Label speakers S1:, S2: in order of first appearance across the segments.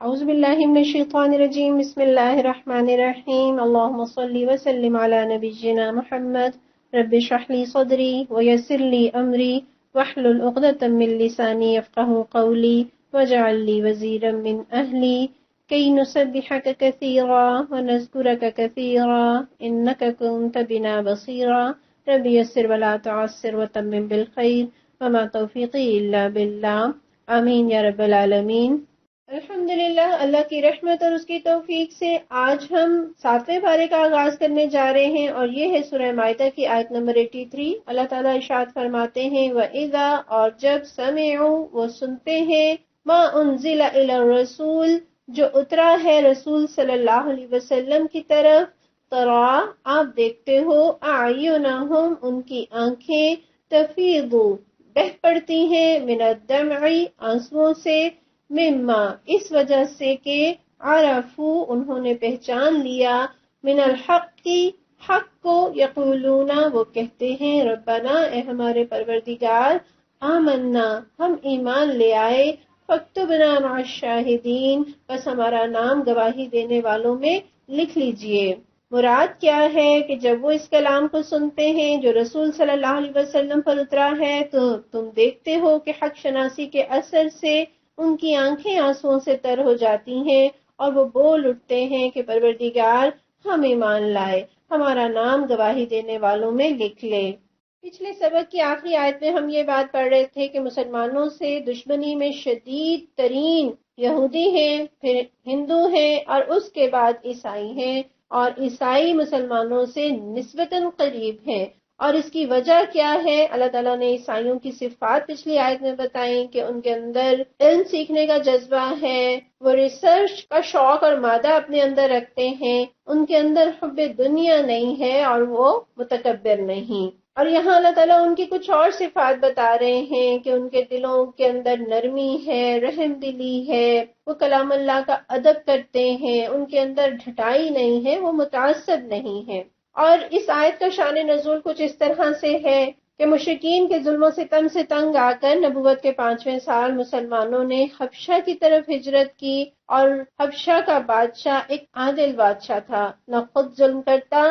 S1: اعوذ باللہ من الشیطان الرجیم بسم اللہ الرحمن الرحیم اللہم صلی وسلم علی نبینا محمد رب اشرح لی صدری ویسر لی امری واحلل عقدۃ من لسانی یفقہوا قولی واجعل لی وزیرا من اہلی کی نسبحک کثیرا ونذکرک کثیرا انک کنت بنا بصیرا رب یسر ولا تعسر وتمم بالخیر وما توفیقی الا باللہ آمین یا رب العالمین۔ الحمدللہ، اللہ کی رحمت اور اس کی توفیق سے آج ہم 7ویں پارے کا آغاز کرنے جا رہے ہیں اور یہ ہے سورہ مائدہ کی آیت نمبر 83۔ اللہ تعالیٰ ارشاد فرماتے ہیں وَإِذَا، اور جب سمعوا، وہ سنتے ہیں، مَا أُنزِلَ إِلَى الرَّسُولِ، جو اترا ہے رسول صلی اللہ علیہ وسلم کی طرف، ترا، آپ دیکھتے ہو، أَعْيُنَهُمْ، ان کی آنکھیں، تفیض، بہہ پڑتی ہیں، من الدمع، آنسوؤں سے، مما، اس وجہ سے کہ عرفو، انہوں نے پہچان لیا، من الحق کی، حق کو، یقولون، وہ کہتے ہیں، ربنا، اے ہمارے پروردگار، آمنا، ہم ایمان لے آئے، فاکتبنا مع الشاہدین، بس ہمارا نام گواہی دینے والوں میں لکھ لیجئے۔ مراد کیا ہے کہ جب وہ اس کلام کو سنتے ہیں جو رسول صلی اللہ علیہ وسلم پر اترا ہے تو تم دیکھتے ہو کہ حق شناسی کے اثر سے ان کی آنکھیں آنسوؤں سے تر ہو جاتی ہیں اور وہ بول اٹھتے ہیں کہ پروردگار، ہم ایمان لائے، ہمارا نام گواہی دینے والوں میں لکھ لے۔ پچھلے سبق کی آخری آیت میں ہم یہ بات پڑھ رہے تھے کہ مسلمانوں سے دشمنی میں شدید ترین یہودی ہیں، پھر ہندو ہیں اور اس کے بعد عیسائی ہیں، اور عیسائی مسلمانوں سے نسبتاً قریب ہیں۔ اور اس کی وجہ کیا ہے؟ اللہ تعالیٰ نے عیسائیوں کی صفات پچھلی آیت میں بتائیں کہ ان کے اندر علم سیکھنے کا جذبہ ہے، وہ ریسرچ کا شوق اور مادہ اپنے اندر رکھتے ہیں، ان کے اندر حب دنیا نہیں ہے اور وہ متکبر نہیں۔ اور یہاں اللہ تعالیٰ ان کی کچھ اور صفات بتا رہے ہیں کہ ان کے دلوں کے اندر نرمی ہے، رحم دلی ہے، وہ کلام اللہ کا ادب کرتے ہیں، ان کے اندر ڈھٹائی نہیں ہے، وہ متعصب نہیں ہے۔ اور اس آیت کا شان نزول کچھ اس طرح سے ہے کہ مشرکین کے ظلم و ستم سے تنگ آ کر نبوت کے 5ویں سال مسلمانوں نے حبشہ کی طرف ہجرت کی، اور حبشہ کا بادشاہ ایک عادل بادشاہ تھا، نہ خود ظلم کرتا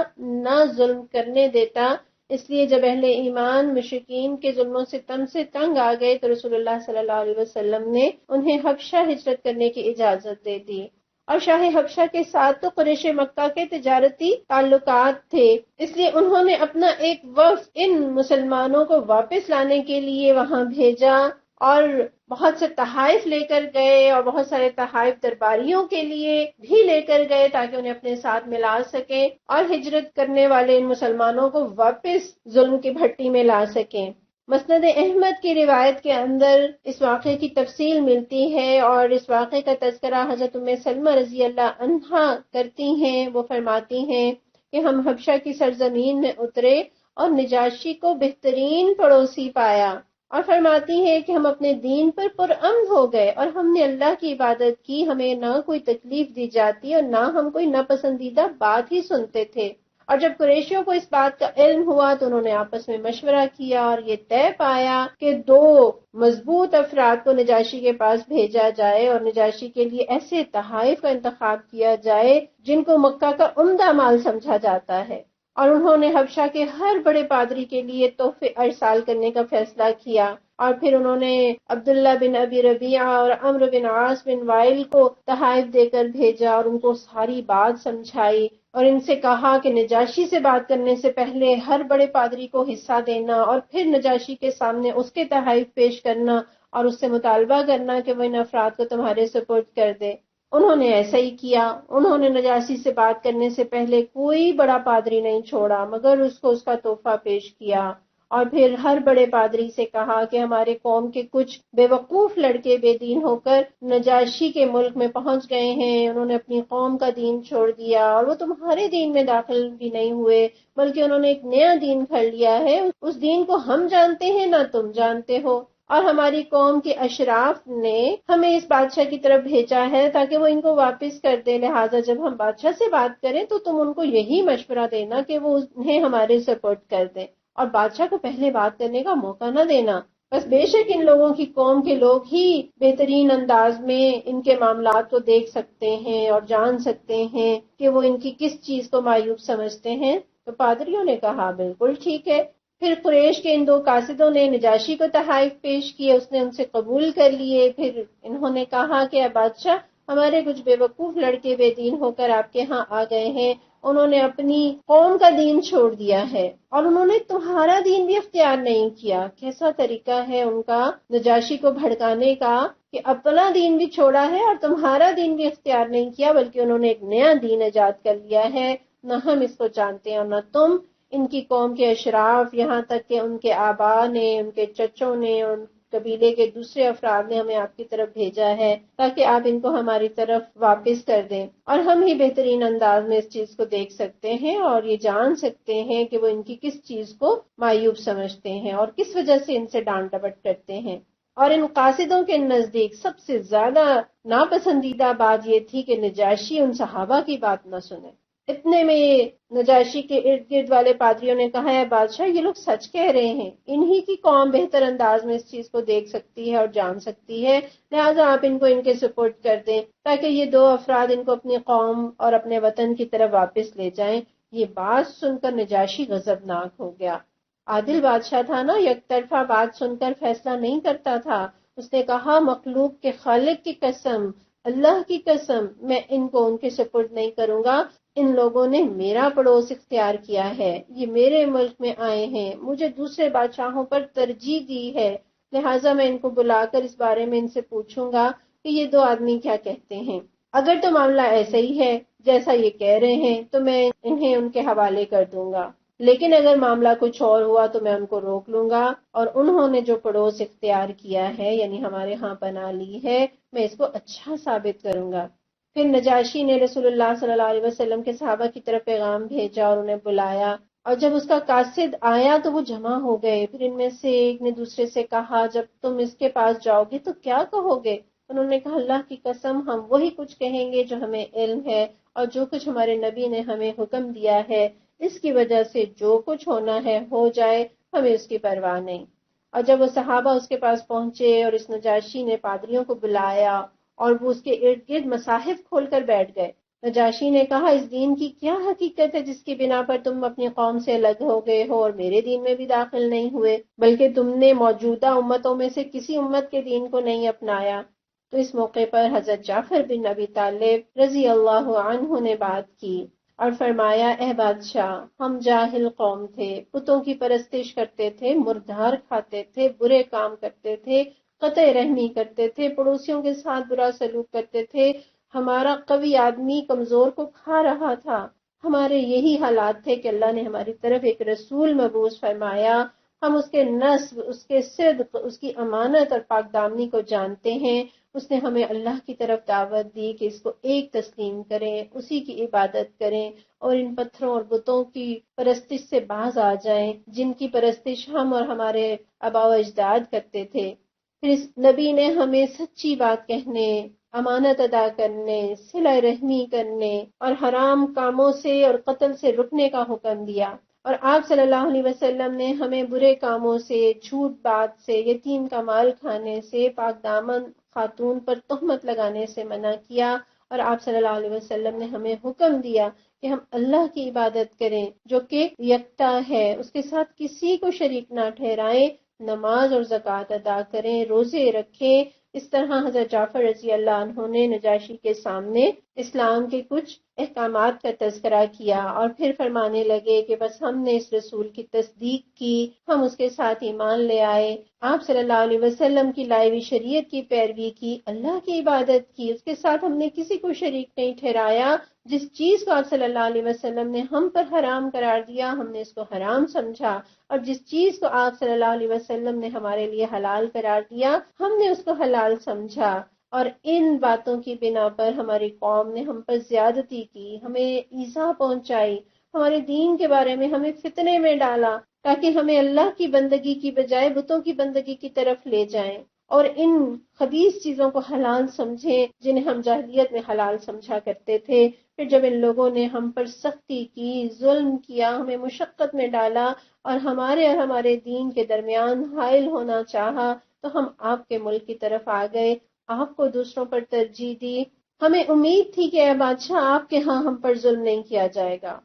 S1: نہ ظلم کرنے دیتا۔ اس لیے جب اہل ایمان مشرکین کے ظلم و ستم سے تنگ آ گئے تو رسول اللہ صلی اللہ علیہ وسلم نے انہیں حبشہ ہجرت کرنے کی اجازت دے دی۔ اور شاہ حبشہ کے ساتھ تو قریش مکہ کے تجارتی تعلقات تھے، اس لیے انہوں نے اپنا ایک وفد ان مسلمانوں کو واپس لانے کے لیے وہاں بھیجا، اور بہت سے تحائف لے کر گئے اور بہت سارے تحائف درباریوں کے لیے بھی لے کر گئے تاکہ انہیں اپنے ساتھ ملا سکیں اور ہجرت کرنے والے ان مسلمانوں کو واپس ظلم کی بھٹی میں لا سکیں۔ مسند احمد کی روایت کے اندر اس واقعے کی تفصیل ملتی ہے، اور اس واقعے کا تذکرہ حضرت ام سلمہ رضی اللہ عنہا کرتی ہیں۔ وہ فرماتی ہیں کہ ہم حبشہ کی سرزمین میں اترے اور نجاشی کو بہترین پڑوسی پایا، اور فرماتی ہے کہ ہم اپنے دین پر پرامن ہو گئے اور ہم نے اللہ کی عبادت کی، ہمیں نہ کوئی تکلیف دی جاتی اور نہ ہم کوئی ناپسندیدہ بات ہی سنتے تھے۔ اور جب قریشیوں کو اس بات کا علم ہوا تو انہوں نے آپس میں مشورہ کیا اور یہ طے پایا کہ 2 مضبوط افراد کو نجاشی کے پاس بھیجا جائے اور نجاشی کے لیے ایسے تحائف کا انتخاب کیا جائے جن کو مکہ کا عمدہ مال سمجھا جاتا ہے۔ اور انہوں نے حبشہ کے ہر بڑے پادری کے لیے تحفے ارسال کرنے کا فیصلہ کیا، اور پھر انہوں نے عبداللہ بن ابی ربیعہ اور عمرو بن عاص بن وائل کو تحائف دے کر بھیجا اور ان کو ساری بات سمجھائی، اور ان سے کہا کہ نجاشی سے بات کرنے سے پہلے ہر بڑے پادری کو حصہ دینا اور پھر نجاشی کے سامنے اس کے تحائف پیش کرنا اور اس سے مطالبہ کرنا کہ وہ ان افراد کو تمہارے سپرد کر دے۔ انہوں نے ایسا ہی کیا۔ انہوں نے نجاشی سے بات کرنے سے پہلے کوئی بڑا پادری نہیں چھوڑا مگر اس کو اس کا تحفہ پیش کیا، اور پھر ہر بڑے پادری سے کہا کہ ہمارے قوم کے کچھ بے وقوف لڑکے بے دین ہو کر نجاشی کے ملک میں پہنچ گئے ہیں، انہوں نے اپنی قوم کا دین چھوڑ دیا اور وہ تمہارے دین میں داخل بھی نہیں ہوئے بلکہ انہوں نے ایک نیا دین گھڑ لیا ہے، اس دین کو ہم جانتے ہیں نہ تم جانتے ہو، اور ہماری قوم کے اشراف نے ہمیں اس بادشاہ کی طرف بھیجا ہے تاکہ وہ ان کو واپس کر دے، لہٰذا جب ہم بادشاہ سے بات کریں تو تم ان کو یہی مشورہ دینا کہ وہ انہیں ہمارے سپورٹ کر دیں اور بادشاہ کو پہلے بات کرنے کا موقع نہ دینا۔ بس بے شک ان لوگوں کی قوم کے لوگ ہی بہترین انداز میں ان کے معاملات کو دیکھ سکتے ہیں اور جان سکتے ہیں کہ وہ ان کی کس چیز کو معیوب سمجھتے ہیں۔ تو پادریوں نے کہا بالکل ٹھیک ہے۔ پھر قریش کے ان دو قاصدوں نے نجاشی کو تحائف پیش کیے، اس نے ان سے قبول کر لیے۔ پھر انہوں نے کہا کہ اے بادشاہ، ہمارے کچھ بے وقوف لڑکے بے دین ہو کر آپ کے ہاں آ گئے ہیں، انہوں نے اپنی قوم کا دین چھوڑ دیا ہے اور انہوں نے تمہارا دین بھی اختیار نہیں کیا۔ کیسا طریقہ ہے ان کا نجاشی کو بھڑکانے کا کہ اپنا دین بھی چھوڑا ہے اور تمہارا دین بھی اختیار نہیں کیا، بلکہ انہوں نے ایک نیا دین ایجاد کر لیا ہے، نہ ہم اس کو جانتے ہیں اور نہ تم۔ ان کی قوم کے اشراف، یہاں تک کہ ان کے آبا نے، ان کے چچوں نے اور قبیلے کے دوسرے افراد نے ہمیں آپ کی طرف بھیجا ہے تاکہ آپ ان کو ہماری طرف واپس کر دیں، اور ہم ہی بہترین انداز میں اس چیز کو دیکھ سکتے ہیں اور یہ جان سکتے ہیں کہ وہ ان کی کس چیز کو معیوب سمجھتے ہیں اور کس وجہ سے ان سے ڈانٹ ڈپٹ کرتے ہیں۔ اور ان قاصدوں کے نزدیک سب سے زیادہ ناپسندیدہ بات یہ تھی کہ نجاشی ان صحابہ کی بات نہ سنے۔ اتنے میں نجاشی کے ارد گرد والے پادریوں نے کہا ہے بادشاہ، یہ لوگ سچ کہہ رہے ہیں، انہی کی قوم بہتر انداز میں اس چیز کو دیکھ سکتی ہے اور جان سکتی ہے، لہٰذا آپ ان کو ان کے سپرد کر دیں تاکہ یہ دو افراد ان کو اپنی قوم اور اپنے وطن کی طرف واپس لے جائیں۔ یہ بات سن کر نجاشی غضبناک ہو گیا۔ عادل بادشاہ تھا نا، یک طرفہ بات سن کر فیصلہ نہیں کرتا تھا۔ اس نے کہا مخلوق کے خالق کی قسم، اللہ کی قسم، میں ان کو ان کے سپرد نہیں کروں گا۔ ان لوگوں نے میرا پڑوس اختیار کیا ہے، یہ میرے ملک میں آئے ہیں، مجھے دوسرے بادشاہوں پر ترجیح دی ہے، لہٰذا میں ان کو بلا کر اس بارے میں ان سے پوچھوں گا کہ یہ دو آدمی کیا کہتے ہیں۔ اگر تو معاملہ ایسا ہی ہے جیسا یہ کہہ رہے ہیں تو میں انہیں ان کے حوالے کر دوں گا، لیکن اگر معاملہ کچھ اور ہوا تو میں ان کو روک لوں گا، اور انہوں نے جو پڑوس اختیار کیا ہے یعنی ہمارے ہاں پناہ لی ہے، میں اس کو اچھا ثابت کروں گا۔ پھر نجاشی نے رسول اللہ صلی اللہ علیہ وسلم کے صحابہ کی طرف پیغام بھیجا اور انہیں بلایا، اور جب اس کا قاصد آیا تو وہ جمع ہو گئے۔ پھر ان میں سے ایک نے دوسرے سے کہا جب تم اس کے پاس جاؤ گے تو کیا کہو گے؟ انہوں نے کہا اللہ کی قسم ہم وہی کچھ کہیں گے جو ہمیں علم ہے، اور جو کچھ ہمارے نبی نے ہمیں حکم دیا ہے اس کی وجہ سے جو کچھ ہونا ہے ہو جائے، ہمیں اس کی پرواہ نہیں۔ اور جب وہ صحابہ اس کے پاس پہنچے اور اس نجاشی نے پادریوں کو بلایا اور وہ اس کے ارد گرد مصاحف کھول کر بیٹھ گئے۔ نجاشی نے کہا اس دین کی کیا حقیقت ہے جس کی بنا پر تم اپنی قوم سے الگ ہو گئے ہو اور میرے دین میں بھی داخل نہیں ہوئے، بلکہ تم نے موجودہ امتوں میں سے کسی امت کے دین کو نہیں اپنایا؟ تو اس موقع پر حضرت جعفر بن ابی طالب رضی اللہ عنہ نے بات کی اور فرمایا اے بادشاہ، ہم جاہل قوم تھے، بتوں کی پرستش کرتے تھے، مردار کھاتے تھے، برے کام کرتے تھے، قطع رحمی کرتے تھے، پڑوسیوں کے ساتھ برا سلوک کرتے تھے، ہمارا قوی آدمی کمزور کو کھا رہا تھا۔ ہمارے یہی حالات تھے کہ اللہ نے ہماری طرف ایک رسول مبعوث فرمایا، ہم اس کے نصب، اس کے صدق، اس کی امانت اور پاک دامنی کو جانتے ہیں۔ اس نے ہمیں اللہ کی طرف دعوت دی کہ اس کو ایک تسلیم کریں، اسی کی عبادت کریں اور ان پتھروں اور بتوں کی پرستش سے باز آ جائیں جن کی پرستش ہم اور ہمارے آباء و اجداد کرتے تھے۔ پھر اس نبی نے ہمیں سچی بات کہنے، امانت ادا کرنے، صلہ رحمی کرنے اور حرام کاموں سے اور قتل سے رکنے کا حکم دیا، اور آپ صلی اللہ علیہ وسلم نے ہمیں برے کاموں سے، جھوٹ بات سے، یتیم کا مال کھانے سے، پاک دامن خاتون پر تہمت لگانے سے منع کیا، اور آپ صلی اللہ علیہ وسلم نے ہمیں حکم دیا کہ ہم اللہ کی عبادت کریں جو کہ یکتا ہے، اس کے ساتھ کسی کو شریک نہ ٹھہرائیں، نماز اور زکوٰۃ ادا کریں، روزے رکھیں۔ اس طرح حضرت جعفر رضی اللہ عنہ نے نجاشی کے سامنے اسلام کے کچھ احکامات کا تذکرہ کیا اور پھر فرمانے لگے کہ بس ہم نے اس رسول کی تصدیق کی، ہم اس کے ساتھ ایمان لے آئے، آپ صلی اللہ علیہ وسلم کی لائی ہوئی شریعت کی پیروی کی، اللہ کی عبادت کی، اس کے ساتھ ہم نے کسی کو شریک نہیں ٹھہرایا۔ جس چیز کو آپ صلی اللہ علیہ وسلم نے ہم پر حرام قرار دیا ہم نے اس کو حرام سمجھا، اور جس چیز کو آپ صلی اللہ علیہ وسلم نے ہمارے لیے حلال قرار دیا ہم نے اس کو حلال سمجھا، اور ان باتوں کی بنا پر ہماری قوم نے ہم پر زیادتی کی، ہمیں ایذا پہنچائی، ہمارے دین کے بارے میں ہمیں فتنے میں ڈالا تاکہ ہمیں اللہ کی بندگی کی بجائے بتوں کی بندگی کی طرف لے جائیں، اور ان خبیث چیزوں کو حلال سمجھیں جنہیں ہم جاہلیت میں حلال سمجھا کرتے تھے۔ پھر جب ان لوگوں نے ہم پر سختی کی، ظلم کیا، ہمیں مشقت میں ڈالا اور ہمارے دین کے درمیان حائل ہونا چاہا، تو ہم آپ کے ملک کی طرف آ گئے، آپ کو دوسروں پر ترجیح دی۔ ہمیں امید تھی کہ اے بادشاہ آپ کے ہاں ہم پر ظلم نہیں کیا جائے گا۔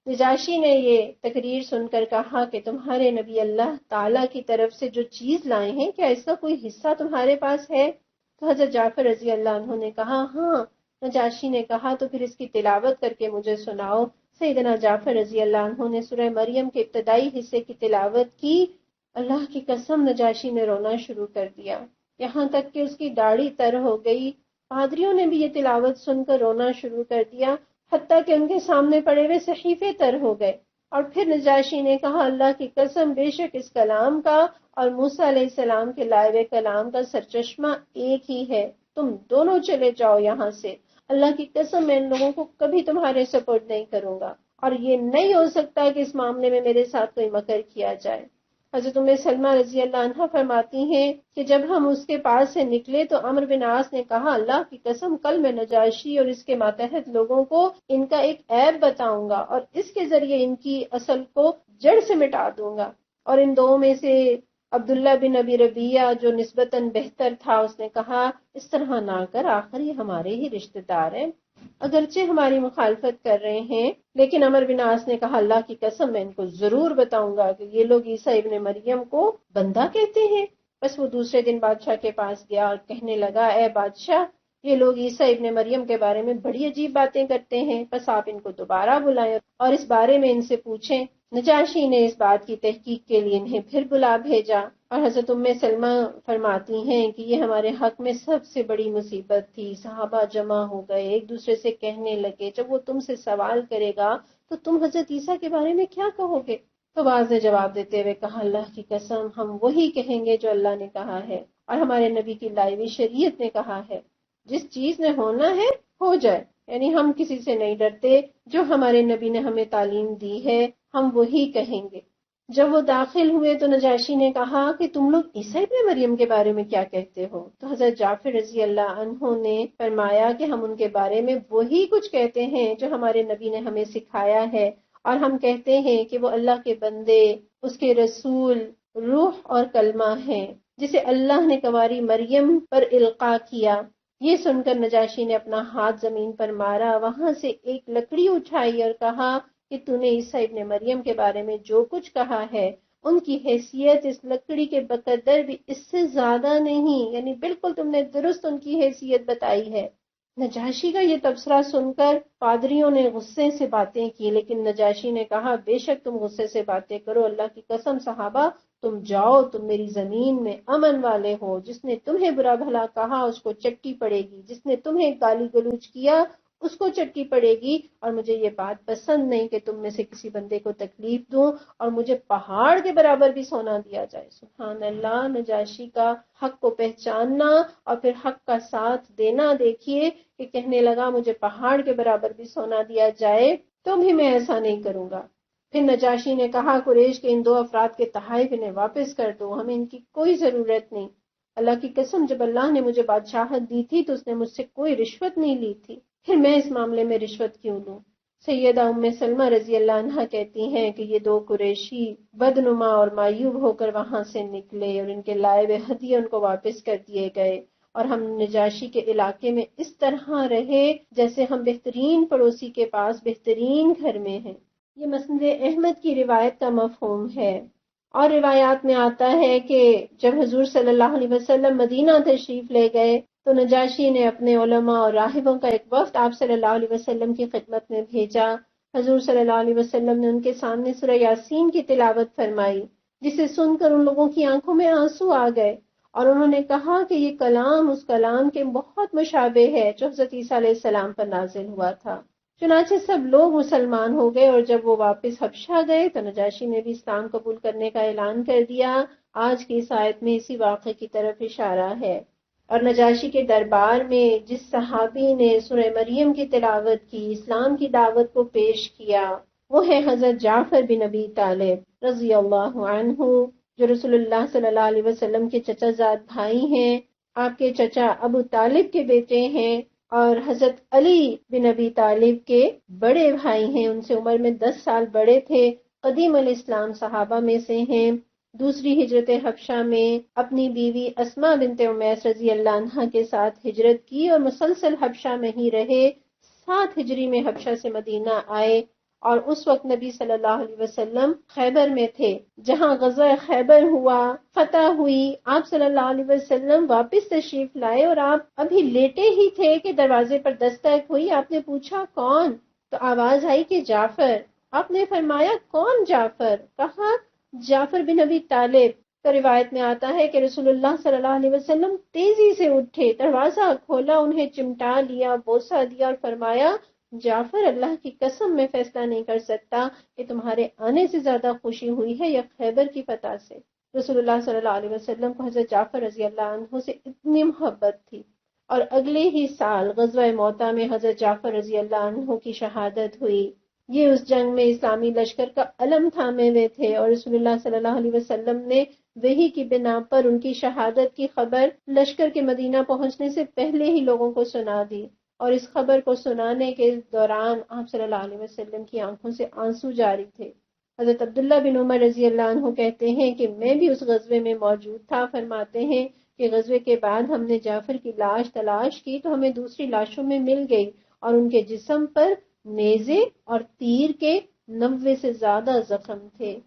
S1: نجاشی نے یہ تقریر سن کر کہا کہ تمہارے نبی اللہ تعالیٰ کی طرف سے جو چیز لائے ہیں، کیا اس کا کوئی حصہ تمہارے پاس ہے؟ تو حضرت جعفر رضی اللہ عنہ نے کہا ہاں۔ نجاشی نے کہا تو پھر اس کی تلاوت کر کے مجھے سناؤ۔ سیدنا جعفر رضی اللہ عنہ نے سورہ مریم کے ابتدائی حصے کی تلاوت کی۔ اللہ کی قسم نجاشی نے رونا شروع کر دیا، یہاں تک کہ اس کی داڑھی تر ہو گئی۔ پادریوں نے بھی یہ تلاوت سن کر رونا شروع کر دیا، حتیٰ کہ ان کے سامنے پڑے ہوئے صحیفے تر ہو گئے۔ اور پھر نجاشی نے کہا اللہ کی قسم بے شک اس کلام کا اور موسیٰ علیہ السلام کے لائے ہوئے کلام کا سرچشمہ ایک ہی ہے، تم دونوں چلے جاؤ یہاں سے۔ اللہ کی قسم میں ان لوگوں کو کبھی تمہارے سپورٹ نہیں کروں گا، اور یہ نہیں ہو سکتا کہ اس معاملے میں میرے ساتھ کوئی مکر کیا جائے۔ حضرت ام سلمہ رضی اللہ عنہ فرماتی ہیں کہ جب ہم اس کے پاس سے نکلے تو عمرو بن عاص نے کہا اللہ کی قسم کل میں نجاشی اور اس کے ماتحت لوگوں کو ان کا ایک عیب بتاؤں گا اور اس کے ذریعے ان کی اصل کو جڑ سے مٹا دوں گا۔ اور ان دو میں سے عبداللہ بن ابی ربیعہ جو نسبتاً بہتر تھا، اس نے کہا اس طرح نہ کر، آخر یہ ہمارے ہی رشتہ دار ہیں، اگرچہ ہماری مخالفت کر رہے ہیں، لیکن عمرو بن عاص نے کہا اللہ کی قسم میں ان کو ضرور بتاؤں گا کہ یہ لوگ عیسیٰ ابن مریم کو بندہ کہتے ہیں۔ بس وہ دوسرے دن بادشاہ کے پاس گیا اور کہنے لگا اے بادشاہ، یہ لوگ عیسیٰ ابن مریم کے بارے میں بڑی عجیب باتیں کرتے ہیں، بس آپ ان کو دوبارہ بلائیں اور اس بارے میں ان سے پوچھیں۔ نجاشی نے اس بات کی تحقیق کے لیے انہیں پھر بلا بھیجا، اور حضرت ام سلمہ فرماتی ہیں کہ یہ ہمارے حق میں سب سے بڑی مصیبت تھی۔ صحابہ جمع ہو گئے، ایک دوسرے سے کہنے لگے جب وہ تم سے سوال کرے گا تو تم حضرت عیسیٰ کے بارے میں کیا کہو گے؟ تو بعض نے جواب دیتے ہوئے کہا اللہ کی قسم ہم وہی کہیں گے جو اللہ نے کہا ہے اور ہمارے نبی کی لائی ہوئی شریعت نے کہا ہے، جس چیز نے ہونا ہے ہو جائے، یعنی ہم کسی سے نہیں ڈرتے، جو ہمارے نبی نے ہمیں تعلیم دی ہے ہم وہی کہیں گے۔ جب وہ داخل ہوئے تو نجاشی نے کہا کہ تم لوگ عیسیٰ ابن مریم کے بارے میں کیا کہتے ہو؟ تو حضرت جعفر رضی اللہ عنہ نے فرمایا کہ ہم ان کے بارے میں وہی کچھ کہتے ہیں جو ہمارے نبی نے ہمیں سکھایا ہے، اور ہم کہتے ہیں کہ وہ اللہ کے بندے، اس کے رسول، روح اور کلمہ ہیں جسے اللہ نے کنواری مریم پر القاء کیا۔ یہ سن کر نجاشی نے اپنا ہاتھ زمین پر مارا، وہاں سے ایک لکڑی اٹھائی اور کہا کہ تو نے عیسیٰ ابن مریم کے بارے میں جو کچھ کہا ہے ان کی حیثیت اس لکڑی کے بقدر بھی اس سے زیادہ نہیں، یعنی بالکل تم نے درست ان کی حیثیت بتائی ہے۔ نجاشی کا یہ تبصرہ سن کر پادریوں نے غصے سے باتیں کی، لیکن نجاشی نے کہا بے شک تم غصے سے باتیں کرو، اللہ کی قسم صحابہ تم جاؤ، تم میری زمین میں امن والے ہو، جس نے تمہیں برا بھلا کہا اس کو چٹی پڑے گی، جس نے تمہیں گالی گلوچ کیا اس کو چٹی پڑے گی، اور مجھے یہ بات پسند نہیں کہ تم میں سے کسی بندے کو تکلیف دوں اور مجھے پہاڑ کے برابر بھی سونا دیا جائے۔ سبحان اللہ، نجاشی کا حق کو پہچاننا اور پھر حق کا ساتھ دینا، دیکھیے کہ کہنے لگا مجھے پہاڑ کے برابر بھی سونا دیا جائے تو بھی میں ایسا نہیں کروں گا۔ پھر نجاشی نے کہا قریش کے ان دو افراد کے تحائف انہیں واپس کر دو، ہمیں ان کی کوئی ضرورت نہیں۔ اللہ کی قسم جب اللہ نے مجھے بادشاہت دی تھی تو اس نے مجھ سے کوئی رشوت نہیں لی تھی، پھر میں اس معاملے میں رشوت کیوں لوں؟ سیدہ ام سلمہ رضی اللہ عنہا کہتی ہیں کہ یہ دو قریشی بدنما اور مایوب ہو کر وہاں سے نکلے اور ان کے لائے ہوئے ہدیے ان کو واپس کر دیے گئے، اور ہم نجاشی کے علاقے میں اس طرح رہے جیسے ہم بہترین پڑوسی کے پاس بہترین گھر میں ہیں۔ یہ مسند احمد کی روایت کا مفہوم ہے، اور روایات میں آتا ہے کہ جب حضور صلی اللہ علیہ وسلم مدینہ تشریف لے گئے تو نجاشی نے اپنے علماء اور راہبوں کا ایک وفد آپ صلی اللہ علیہ وسلم کی خدمت میں بھیجا۔ حضور صلی اللہ علیہ وسلم نے ان کے سامنے سورہ یاسین کی تلاوت فرمائی، جسے سن کر ان لوگوں کی آنکھوں میں آنسو آ گئے، اور انہوں نے کہا کہ یہ کلام اس کلام کے بہت مشابہ ہے جو حضرت عیسیٰ علیہ السلام پر نازل ہوا تھا۔ چنانچہ سب لوگ مسلمان ہو گئے، اور جب وہ واپس حبشہ گئے تو نجاشی نے بھی اسلام قبول کرنے کا اعلان کر دیا۔ آج کی اس آیت میں اسی واقعے کی طرف اشارہ ہے۔ اور نجاشی کے دربار میں جس صحابی نے سورہ مریم کی تلاوت کی، اسلام کی دعوت کو پیش کیا، وہ ہے حضرت جعفر بن ابی طالب رضی اللہ عنہ۔ جو رسول اللہ صلی اللہ علیہ وسلم کے چچا زاد بھائی ہیں، آپ کے چچا ابو طالب کے بیٹے ہیں، اور حضرت علی بن ابی طالب کے بڑے بھائی ہیں، ان سے عمر میں 10 سال بڑے تھے، قدیم الاسلام صحابہ میں سے ہیں۔ دوسری ہجرت حبشہ میں اپنی بیوی اسماء بنت امیس رضی اللہ عنہا کے ساتھ ہجرت کی اور مسلسل حبشہ میں ہی رہے۔ 7 ہجری میں حبشہ سے مدینہ آئے، اور اس وقت نبی صلی اللہ علیہ وسلم خیبر میں تھے، جہاں غزوہ خیبر ہوا، فتح ہوئی، آپ صلی اللہ علیہ وسلم واپس تشریف لائے، اور آپ ابھی لیٹے ہی تھے کہ دروازے پر دستک ہوئی۔ آپ نے پوچھا کون؟ تو آواز آئی کہ جعفر۔ آپ نے فرمایا کون جعفر؟ کہا جعفر بن ابی طالب۔ تو روایت میں آتا ہے کہ رسول اللہ صلی اللہ علیہ وسلم تیزی سے اٹھے، دروازہ کھولا، انہیں چمٹا لیا، بوسہ دیا اور فرمایا جعفر، اللہ کی قسم میں فیصلہ نہیں کر سکتا کہ تمہارے آنے سے زیادہ خوشی ہوئی ہے یا خیبر کی فتح سے۔ رسول اللہ صلی اللہ علیہ وسلم کو حضرت جعفر رضی اللہ عنہ سے اتنی محبت تھی، اور اگلے ہی سال غزوہ موطا میں حضرت جعفر رضی اللہ عنہ کی شہادت ہوئی۔ یہ اس جنگ میں اسلامی لشکر کا علم تھامے ہوئے تھے، اور رسول اللہ صلی اللہ علیہ وسلم نے وحی کی بنا پر ان کی شہادت کی خبر لشکر کے مدینہ پہنچنے سے پہلے ہی لوگوں کو سنا دی، اور اس خبر کو سنانے کے دوران آپ صلی اللہ علیہ وسلم کی آنکھوں سے آنسو جاری تھے۔ حضرت عبداللہ بن عمر رضی اللہ عنہ کہتے ہیں کہ میں بھی اس غزوے میں موجود تھا۔ فرماتے ہیں کہ غزوے کے بعد ہم نے جعفر کی لاش تلاش کی تو ہمیں دوسری لاشوں میں مل گئی، اور ان کے جسم پر نیزے اور تیر کے 90 سے زیادہ زخم تھے۔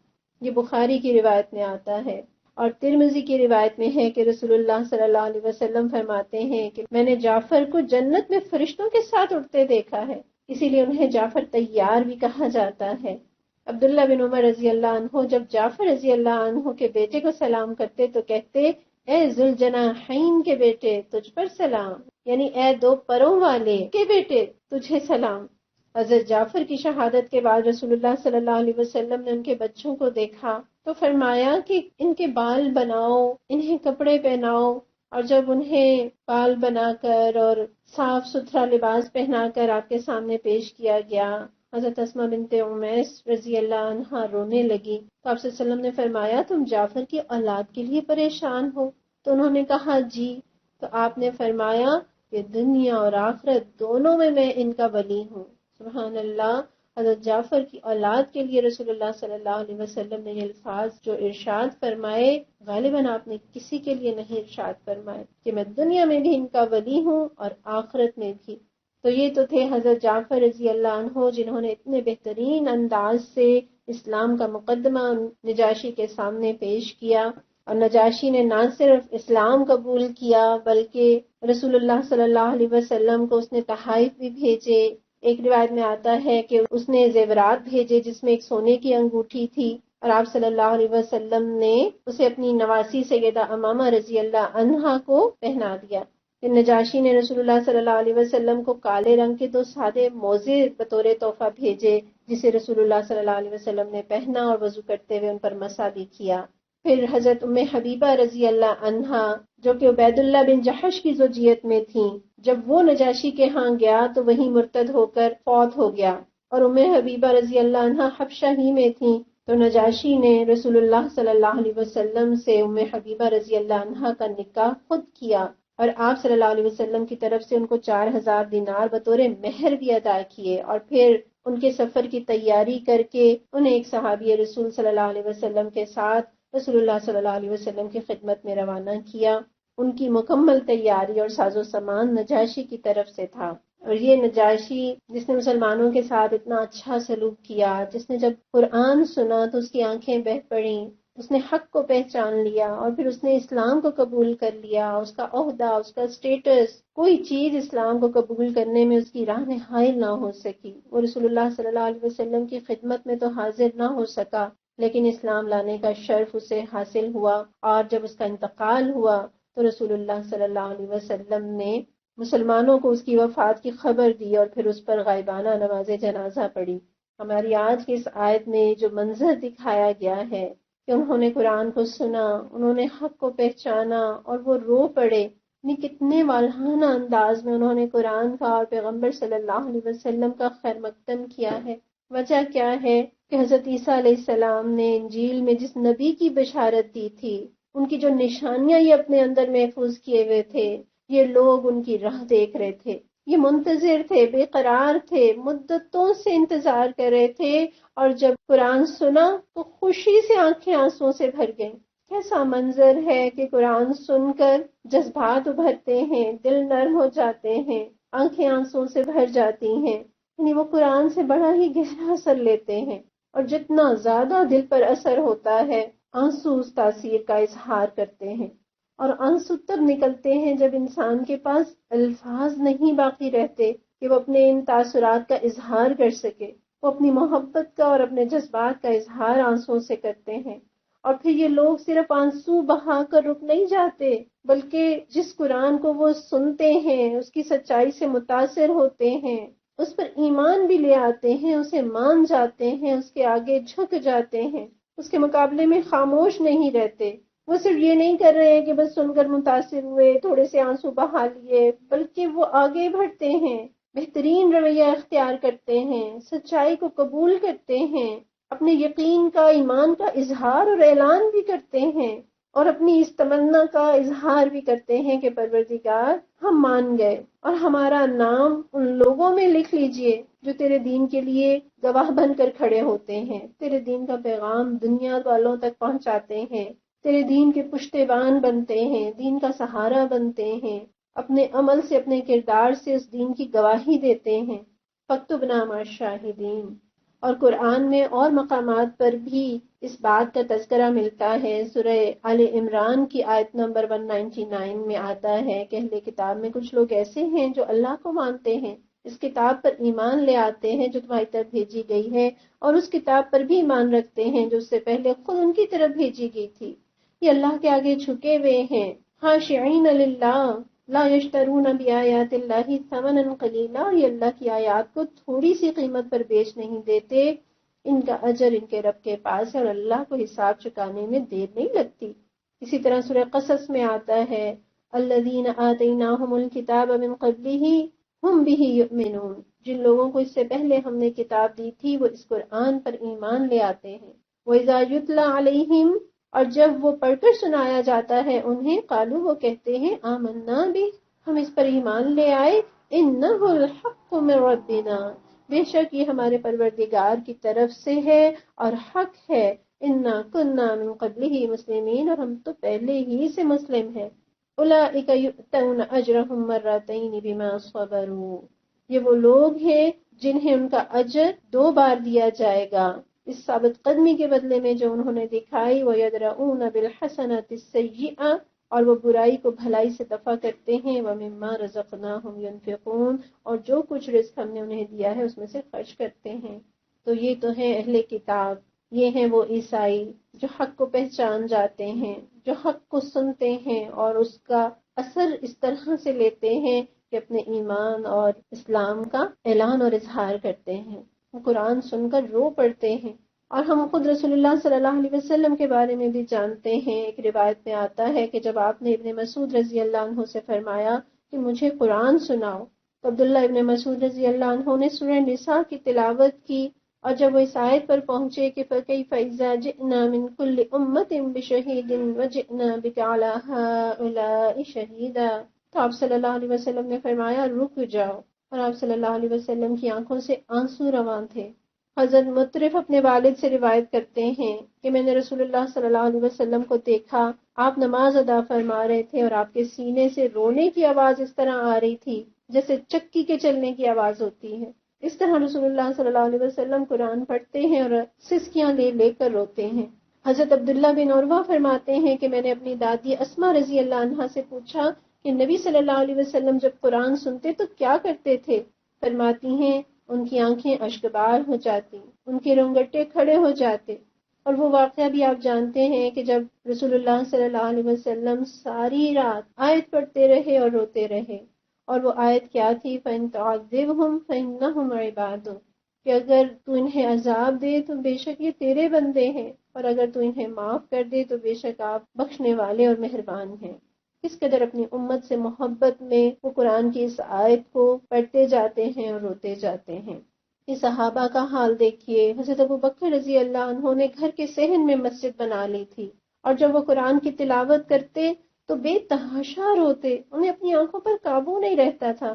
S1: یہ بخاری کی روایت میں آتا ہے، اور ترمذی کی روایت میں ہے کہ رسول اللہ صلی اللہ علیہ وسلم فرماتے ہیں کہ میں نے جعفر کو جنت میں فرشتوں کے ساتھ اٹھتے دیکھا ہے، اسی لیے انہیں جعفر طیار بھی کہا جاتا ہے۔ عبداللہ بن عمر رضی اللہ عنہ جب جعفر رضی اللہ عنہ کے بیٹے کو سلام کرتے تو کہتے اے ذوالجناحین کے بیٹے تجھ پر سلام، یعنی اے 2 پروں والے کے بیٹے تجھے سلام۔ حضرت جعفر کی شہادت کے بعد رسول اللہ صلی اللہ علیہ وسلم نے ان کے بچوں کو دیکھا تو فرمایا کہ ان کے بال بناؤ، انہیں کپڑے پہناؤ، اور جب انہیں بال بنا کر اور صاف ستھرا لباس پہنا کر آپ کے سامنے پیش کیا گیا، حضرت اسماء بنت امیس رضی اللہ عنہا رونے لگی تو آپ صلی اللہ علیہ وسلم نے فرمایا تم جعفر کی اولاد کے لیے پریشان ہو؟ تو انہوں نے کہا جی۔ تو آپ نے فرمایا کہ دنیا اور آخرت دونوں میں ان کا ولی ہوں۔ سبحان اللہ۔ حضرت جعفر کی اولاد کے لیے رسول اللہ صلی اللہ علیہ وسلم نے یہ الفاظ جو ارشاد فرمائے، غالباً آپ نے کسی کے لیے نہیں ارشاد فرمائے کہ میں دنیا میں بھی ان کا ولی ہوں اور آخرت میں بھی۔ تو یہ تو تھے حضرت جعفر رضی اللہ عنہ جنہوں نے اتنے بہترین انداز سے اسلام کا مقدمہ نجاشی کے سامنے پیش کیا، اور نجاشی نے نہ صرف اسلام قبول کیا بلکہ رسول اللہ صلی اللہ علیہ وسلم کو اس نے تحائف بھی بھیجے۔ ایک روایت میں آتا ہے کہ اس نے زیورات بھیجے جس میں ایک سونے کی انگوٹھی تھی، اور آپ صلی اللہ علیہ وسلم نے اسے اپنی نواسی سیدہ امامہ رضی اللہ عنہا کو پہنا دیا۔ پھر نجاشی نے رسول اللہ صلی اللہ علیہ وسلم کو کالے رنگ کے 2 سادے موزے بطور تحفہ بھیجے، جسے رسول اللہ صلی اللہ علیہ وسلم نے پہنا اور وضو کرتے ہوئے ان پر مسح بھی کیا۔ پھر حضرت ام حبیبہ رضی اللہ عنہا جو کہ عبید اللہ بن جحش کی زوجیت میں تھیں، جب وہ نجاشی کے ہاں گیا تو وہیں مرتد ہو کر فوت ہو گیا، اور ام حبیبہ رضی اللہ عنہا حبشہ ہی میں تھیں، تو نجاشی نے رسول اللہ صلی اللہ علیہ وسلم سے ام حبیبہ رضی اللہ عنہا کا نکاح خود کیا، اور آپ صلی اللہ علیہ وسلم کی طرف سے ان کو 4000 دینار بطور مہر بھی ادا کیے، اور پھر ان کے سفر کی تیاری کر کے انہیں ایک صحابی رسول صلی اللہ علیہ وسلم کے ساتھ رسول اللہ صلی اللہ علیہ وسلم کی خدمت میں روانہ کیا۔ ان کی مکمل تیاری اور ساز و سامان نجاشی کی طرف سے تھا، اور یہ نجاشی جس نے مسلمانوں کے ساتھ اتنا اچھا سلوک کیا، جس نے جب قرآن سنا تو اس کی آنکھیں بہہ پڑیں، اس نے حق کو پہچان لیا اور پھر اس نے اسلام کو قبول کر لیا، اس کا عہدہ، اس کا سٹیٹس، کوئی چیز اسلام کو قبول کرنے میں اس کی راہ میں حائل نہ ہو سکی۔ وہ رسول اللہ صلی اللہ علیہ وسلم کی خدمت میں تو حاضر نہ ہو سکا، لیکن اسلام لانے کا شرف اسے حاصل ہوا، اور جب اس کا انتقال ہوا تو رسول اللہ صلی اللہ علیہ وسلم نے مسلمانوں کو اس کی وفات کی خبر دی اور پھر اس پر غائبانہ نماز جنازہ پڑھی۔ ہماری آج کی اس آیت میں جو منظر دکھایا گیا ہے کہ انہوں نے قرآن کو سنا، انہوں نے حق کو پہچانا اور وہ رو پڑے، کتنے والہانہ انداز میں انہوں نے قرآن کا اور پیغمبر صلی اللہ علیہ وسلم کا خیر مقدم کیا ہے۔ وجہ کیا ہے کہ حضرت عیسیٰ علیہ السلام نے انجیل میں جس نبی کی بشارت دی تھی، ان کی جو نشانیاں یہ اپنے اندر محفوظ کیے ہوئے تھے، یہ لوگ ان کی راہ دیکھ رہے تھے، یہ منتظر تھے، بے قرار تھے، مدتوں سے انتظار کر رہے تھے، اور جب قرآن سنا تو خوشی سے آنکھیں آنسوں سے بھر گئیں۔ کیسا منظر ہے کہ قرآن سن کر جذبات ابھرتے ہیں، دل نرم ہو جاتے ہیں، آنکھیں آنسوں سے بھر جاتی ہیں، یعنی وہ قرآن سے بڑا ہی گہرا اثر لیتے ہیں، اور جتنا زیادہ دل پر اثر ہوتا ہے آنسو اس تاثیر کا اظہار کرتے ہیں، اور آنسو تب نکلتے ہیں جب انسان کے پاس الفاظ نہیں باقی رہتے کہ وہ اپنے ان تاثرات کا اظہار کر سکے، وہ اپنی محبت کا اور اپنے جذبات کا اظہار آنسوں سے کرتے ہیں۔ اور پھر یہ لوگ صرف آنسو بہا کر رک نہیں جاتے، بلکہ جس قرآن کو وہ سنتے ہیں، اس کی سچائی سے متاثر ہوتے ہیں، اس پر ایمان بھی لے آتے ہیں، اسے مان جاتے ہیں، اس کے آگے جھک جاتے ہیں، اس کے مقابلے میں خاموش نہیں رہتے۔ وہ صرف یہ نہیں کر رہے ہیں کہ بس سن کر متاثر ہوئے، تھوڑے سے آنسو بہا لیے، بلکہ وہ آگے بڑھتے ہیں، بہترین رویہ اختیار کرتے ہیں، سچائی کو قبول کرتے ہیں، اپنے یقین کا، ایمان کا اظہار اور اعلان بھی کرتے ہیں، اور اپنی اس تمنا کا اظہار بھی کرتے ہیں کہ پروردگار ہم مان گئے، اور ہمارا نام ان لوگوں میں لکھ لیجئے جو تیرے دین کے لیے گواہ بن کر کھڑے ہوتے ہیں، تیرے دین کا پیغام دنیا والوں تک پہنچاتے ہیں، تیرے دین کے پشتیبان بنتے ہیں، دین کا سہارا بنتے ہیں، اپنے عمل سے، اپنے کردار سے اس دین کی گواہی دیتے ہیں۔ فاکتبنا مع الشاہدین۔ اور قرآن میں اور مقامات پر بھی اس بات کا تذکرہ ملتا ہے۔ سورہ آل عمران کی آیت نمبر 199 میں آتا ہے کہ اہل کتاب میں کچھ لوگ ایسے ہیں جو اللہ کو مانتے ہیں، اس کتاب پر ایمان لے آتے ہیں جو تمہاری طرف بھیجی گئی ہے، اور اس کتاب پر بھی ایمان رکھتے ہیں جو اس سے پہلے خود ان کی طرف بھیجی گئی تھی۔ یہ اللہ کے آگے جھکے ہوئے ہیں، خاشعین للہ لا یشترون بآیات اللہ ثمنا قلیلا، یہ اللہ کی آیات کو تھوڑی سی قیمت پر بیچ نہیں دیتے، ان کا اجر ان کے رب کے پاس ہے، اور اللہ کو حساب چکانے میں دیر نہیں لگتی۔ اسی طرح سورہ قصص میں آتا ہے الذین آتیناہم الکتاب من قبلہ ہم بہ یؤمنون، جن لوگوں کو اس سے پہلے ہم نے کتاب دی تھی وہ اس قرآن پر ایمان لے آتے ہیں۔ وَإِذَا يُتْلَى عَلَيْهِمْ، اور جب وہ پڑھ کر سنایا جاتا ہے انہیں، قالوا، وہ کہتے ہیں، آمنا بھی، ہم اس پر ایمان لے آئے، انہ الحق من ربنا، بے شک یہ ہمارے پروردگار کی طرف سے ہے اور حق ہے، انا کننا من قبلہ مسلمین، اور ہم تو پہلے ہی سے مسلم ہیں۔ اولئک یؤتون اجرهم مرتین بما صبروا، یہ وہ لوگ ہیں جنہیں ان کا اجر 2 بار دیا جائے گا اس ثابت قدمی کے بدلے میں جو انہوں نے دکھائی۔ وَيَدْرَؤُونَ بِالْحَسَنَةِ السَّيِّئَةَ، اور وہ برائی کو بھلائی سے دفع کرتے ہیں۔ وَمِمَّا رَزَقْنَاهُمْ يُنْفِقُونَ، اور جو کچھ رزق ہم نے انہیں دیا ہے اس میں سے خرچ کرتے ہیں۔ تو یہ تو ہے اہل کتاب، یہ ہیں وہ عیسائی جو حق کو پہچان جاتے ہیں، جو حق کو سنتے ہیں اور اس کا اثر اس طرح سے لیتے ہیں کہ اپنے ایمان اور اسلام کا اعلان اور اظہار کرتے ہیں، وہ قرآن سن کر رو پڑتے ہیں۔ اور ہم خود رسول اللہ صلی اللہ علیہ وسلم کے بارے میں بھی جانتے ہیں، ایک روایت میں آتا ہے کہ جب آپ نے ابن مسعود رضی اللہ عنہ سے فرمایا کہ مجھے قرآن سناؤ، تو عبداللہ ابن مسعود رضی اللہ عنہ نے سورہ نساء کی تلاوت کی، اور جب وہ اس آیت پر پہنچے کہ فَكَيْفَ إِذَا جِئْنَا مِن كُلِّ أُمَّةٍ بِشَهِيدٍ وَجِئْنَا بِكَ عَلَى هَؤُلَاءِ شَهِيدًا، تو آپ صلی اللہ علیہ وسلم نے فرمایا رک جاؤ، اور آپ صلی اللہ علیہ وسلم کی آنکھوں سے آنسو روان تھے۔ حضرت مطرف اپنے والد سے روایت کرتے ہیں کہ میں نے رسول اللہ صلی اللہ علیہ وسلم کو دیکھا، آپ نماز ادا فرما رہے تھے اور آپ کے سینے سے رونے کی آواز اس طرح آ رہی تھی جیسے چکی کے چلنے کی آواز ہوتی ہے۔ اس طرح رسول اللہ صلی اللہ علیہ وسلم قرآن پڑھتے ہیں اور سسکیاں لے لے کر روتے ہیں۔ حضرت عبداللہ بن عروہ فرماتے ہیں کہ میں نے اپنی دادی اسماء رضی اللہ عنہا سے پوچھا کہ نبی صلی اللہ علیہ وسلم جب قرآن سنتے تو کیا کرتے تھے؟ فرماتی ہیں ان کی آنکھیں اشکبار ہو جاتی، ان کے رونگٹے کھڑے ہو جاتے۔ اور وہ واقعہ بھی آپ جانتے ہیں کہ جب رسول اللہ صلی اللہ علیہ وسلم ساری رات آیت پڑھتے رہے اور روتے رہے، اور وہ آیت کیا تھی؟ فَإِن تُعَذِّبْهُمْ فَإِنَّهُمْ عِبَادُكَ، کہ اگر تو انہیں عذاب دے تو بے شک یہ تیرے بندے ہیں، اور اگر تو انہیں معاف کر دے تو بے شک آپ بخشنے والے اور مہربان ہیں۔ کس قدر اپنی امت سے محبت میں وہ قرآن کی اس آیت کو پڑھتے جاتے ہیں اور روتے جاتے ہیں۔ کہ صحابہ کا حال دیکھیے، حضرت ابوبکر رضی اللہ عنہ نے گھر کے صحن میں مسجد بنا لی تھی، اور جب وہ قرآن کی تلاوت کرتے تو بے تحاشا روتے، انہیں اپنی آنکھوں پر قابو نہیں رہتا تھا۔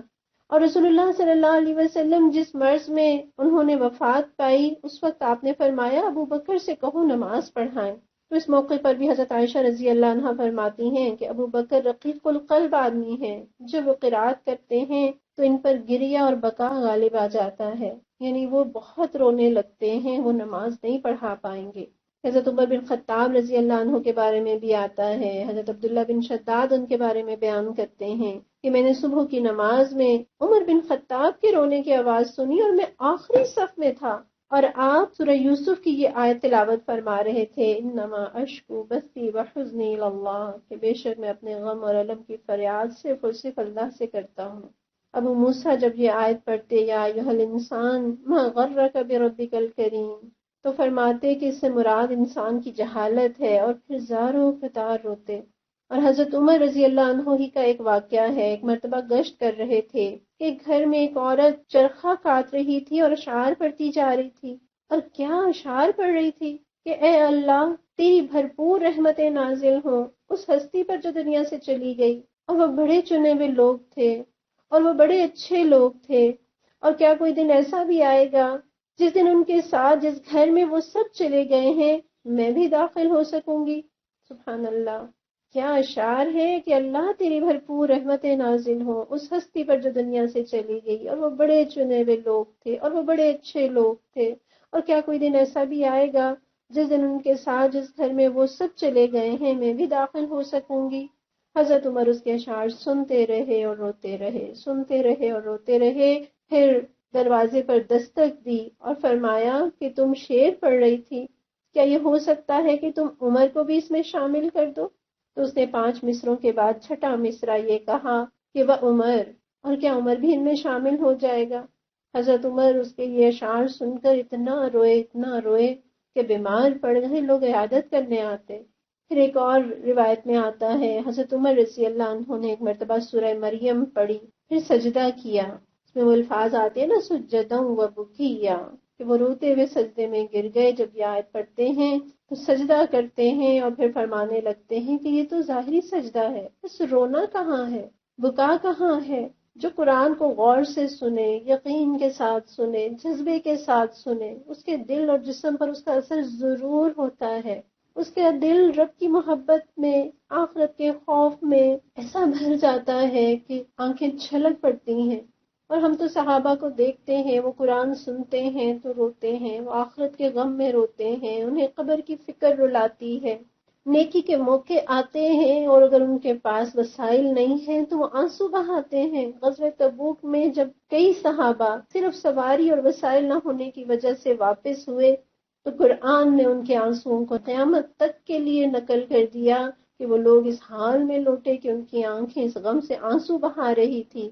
S1: اور رسول اللہ صلی اللہ علیہ وسلم جس مرض میں انہوں نے وفات پائی، اس وقت آپ نے فرمایا ابوبکر سے کہو نماز پڑھائیں۔ تو اس موقع پر بھی حضرت عائشہ رضی اللہ عنہا فرماتی ہیں کہ ابوبکر رقیق القلب آدمی ہیں، جب وہ قرات کرتے ہیں تو ان پر گریہ اور بکا غالب آ جاتا ہے، یعنی وہ بہت رونے لگتے ہیں، وہ نماز نہیں پڑھا پائیں گے۔ حضرت عمر بن خطاب رضی اللہ عنہ کے بارے میں بھی آتا ہے، حضرت عبداللہ بن شداد ان کے بارے میں بیان کرتے ہیں کہ میں نے صبح کی نماز میں عمر بن خطاب کے رونے کی آواز سنی اور میں آخری صف میں تھا، اور آپ سورہ یوسف کی یہ آیت تلاوت فرما رہے تھے، انما اشکو بثی وحزنی اللہ، کہ بے شک میں اپنے غم اور الم کی فریاد صرف اور صرف اللہ سے کرتا ہوں۔ ابو موسیٰ جب یہ آیت پڑھتے یا ایھا الانسان ما غرک بربک الکریم، تو فرماتے کہ اس سے مراد انسان کی جہالت ہے، اور پھر زاروں قطار روتے۔ اور حضرت عمر رضی اللہ عنہ ہی کا ایک واقعہ ہے، ایک مرتبہ گشت کر رہے تھے کہ گھر میں ایک عورت چرخہ کاٹ رہی تھی اور اشعار پڑھتی جا رہی تھی، اور کیا اشعار پڑھ رہی تھی کہ اے اللہ تیری بھرپور رحمتیں نازل ہوں اس ہستی پر جو دنیا سے چلی گئی، اور وہ بڑے چنے ہوئے لوگ تھے، اور وہ بڑے اچھے لوگ تھے، اور کیا کوئی دن ایسا بھی آئے گا جس دن ان کے ساتھ جس گھر میں وہ سب چلے گئے ہیں میں بھی داخل ہو سکوں گی۔ سبحان اللہ، کیا اشعار ہے کہ اللہ تیری بھرپور رحمتیں نازل ہوں اس ہستی پر جو دنیا سے چلی گئی، اور وہ بڑے چنے ہوئے لوگ تھے، اور وہ بڑے اچھے لوگ تھے، اور کیا کوئی دن ایسا بھی آئے گا جس دن ان کے ساتھ جس گھر میں وہ سب چلے گئے ہیں میں بھی داخل ہو سکوں گی۔ حضرت عمر اس کے اشعار سنتے رہے اور روتے رہے، سنتے رہے اور روتے رہے۔ پھر دروازے پر دستک دی اور فرمایا کہ تم شعر پڑھ رہی تھی، کیا یہ ہو سکتا ہے کہ تم عمر کو بھی اس میں شامل کر دو؟ تو اس نے 5 مصروں کے بعد چھٹا مصرع یہ کہا کہ وہ عمر، اور کیا عمر بھی ان میں شامل ہو جائے گا؟ حضرت عمر اس کے یہ اشعار سن کر اتنا روئے کہ بیمار پڑ گئے، لوگ عیادت کرنے آتے۔ پھر ایک اور روایت میں آتا ہے حضرت عمر رضی اللہ عنہ نے ایک مرتبہ سورہ مریم پڑھی، پھر سجدہ کیا، اس میں وہ الفاظ آتے ہیں نا سجداً و بکیا، کہ وہ روتے ہوئے سجدے میں گر گئے۔ جب یہ آیت پڑھتے ہیں تو سجدہ کرتے ہیں اور پھر فرمانے لگتے ہیں کہ یہ تو ظاہری سجدہ ہے، بس رونا کہاں ہے، بکا کہاں ہے؟ جو قرآن کو غور سے سنے، یقین کے ساتھ سنے، جذبے کے ساتھ سنے، اس کے دل اور جسم پر اس کا اثر ضرور ہوتا ہے۔ اس کے دل رب کی محبت میں، آخرت کے خوف میں ایسا بھر جاتا ہے کہ آنکھیں چھلک پڑتی ہیں۔ اور ہم تو صحابہ کو دیکھتے ہیں، وہ قرآن سنتے ہیں تو روتے ہیں، وہ آخرت کے غم میں روتے ہیں، انہیں قبر کی فکر رلاتی ہے۔ نیکی کے موقع آتے ہیں اور اگر ان کے پاس وسائل نہیں ہیں تو وہ آنسو بہاتے ہیں۔ غزوہ تبوک میں جب کئی صحابہ صرف سواری اور وسائل نہ ہونے کی وجہ سے واپس ہوئے تو قرآن نے ان کے آنسوؤں کو قیامت تک کے لیے نقل کر دیا کہ وہ لوگ اس حال میں لوٹے کہ ان کی آنکھیں اس غم سے آنسو بہا رہی تھی۔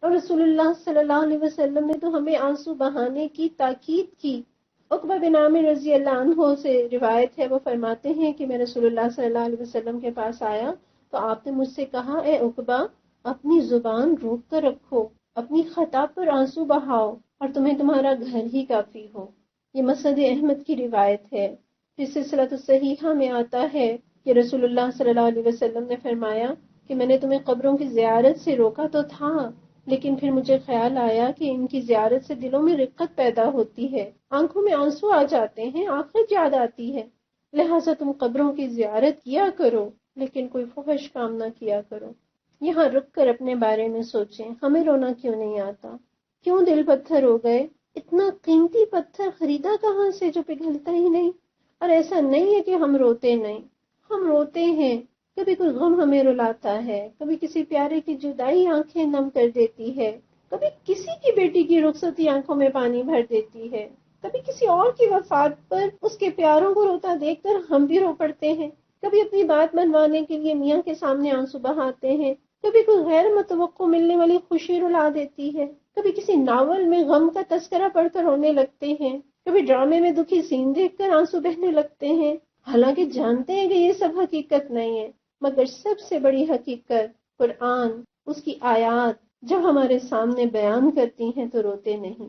S1: اور رسول اللہ صلی اللہ علیہ وسلم نے تو ہمیں آنسو بہانے کی تاکید کی۔ عقبہ بن عامر رضی اللہ عنہ سے روایت ہے، وہ فرماتے ہیں کہ میں رسول اللہ صلی اللہ علیہ وسلم کے پاس آیا تو آپ نے مجھ سے کہا، اے عقبہ اپنی زبان روک کر رکھو، اپنی خطا پر آنسو بہاؤ اور تمہیں تمہارا گھر ہی کافی ہو۔ یہ مسند احمد کی روایت ہے۔ پھر سلسلۃ الصحیحہ میں آتا ہے کہ رسول اللہ صلی اللہ علیہ وسلم نے فرمایا کہ میں نے تمہیں قبروں کی زیارت سے روکا تو تھا، لیکن پھر مجھے خیال آیا کہ ان کی زیارت سے دلوں میں رقت پیدا ہوتی ہے، آنکھوں میں آنسو آ جاتے ہیں، آخرت یاد آتی ہے، لہٰذا تم قبروں کی زیارت کیا کرو لیکن کوئی فحش کام نہ کیا کرو۔ یہاں رک کر اپنے بارے میں سوچیں، ہمیں رونا کیوں نہیں آتا؟ کیوں دل پتھر ہو گئے؟ اتنا قیمتی پتھر خریدا کہاں سے جو پگھلتا ہی نہیں؟ اور ایسا نہیں ہے کہ ہم روتے نہیں، ہم روتے ہیں۔ کبھی کوئی غم ہمیں رلاتا ہے، کبھی کسی پیارے کی جدائی آنکھیں نم کر دیتی ہے، کبھی کسی کی بیٹی کی رخصتی آنکھوں میں پانی بھر دیتی ہے، کبھی کسی اور کی وفات پر اس کے پیاروں کو روتا دیکھ کر ہم بھی رو پڑتے ہیں، کبھی اپنی بات منوانے کے لیے میاں کے سامنے آنسو بہاتے ہیں، کبھی کوئی غیر متوقع ملنے والی خوشی رلا دیتی ہے، کبھی کسی ناول میں غم کا تذکرہ پڑھ کر رونے لگتے ہیں، کبھی ڈرامے میں دکھی سین دیکھ کر آنسو بہنے لگتے ہیں، حالانکہ جانتے ہیں کہ یہ سب حقیقت نہیں ہے، مگر سب سے بڑی حقیقت قرآن، اس کی آیات جب ہمارے سامنے بیان کرتی ہیں تو روتے نہیں۔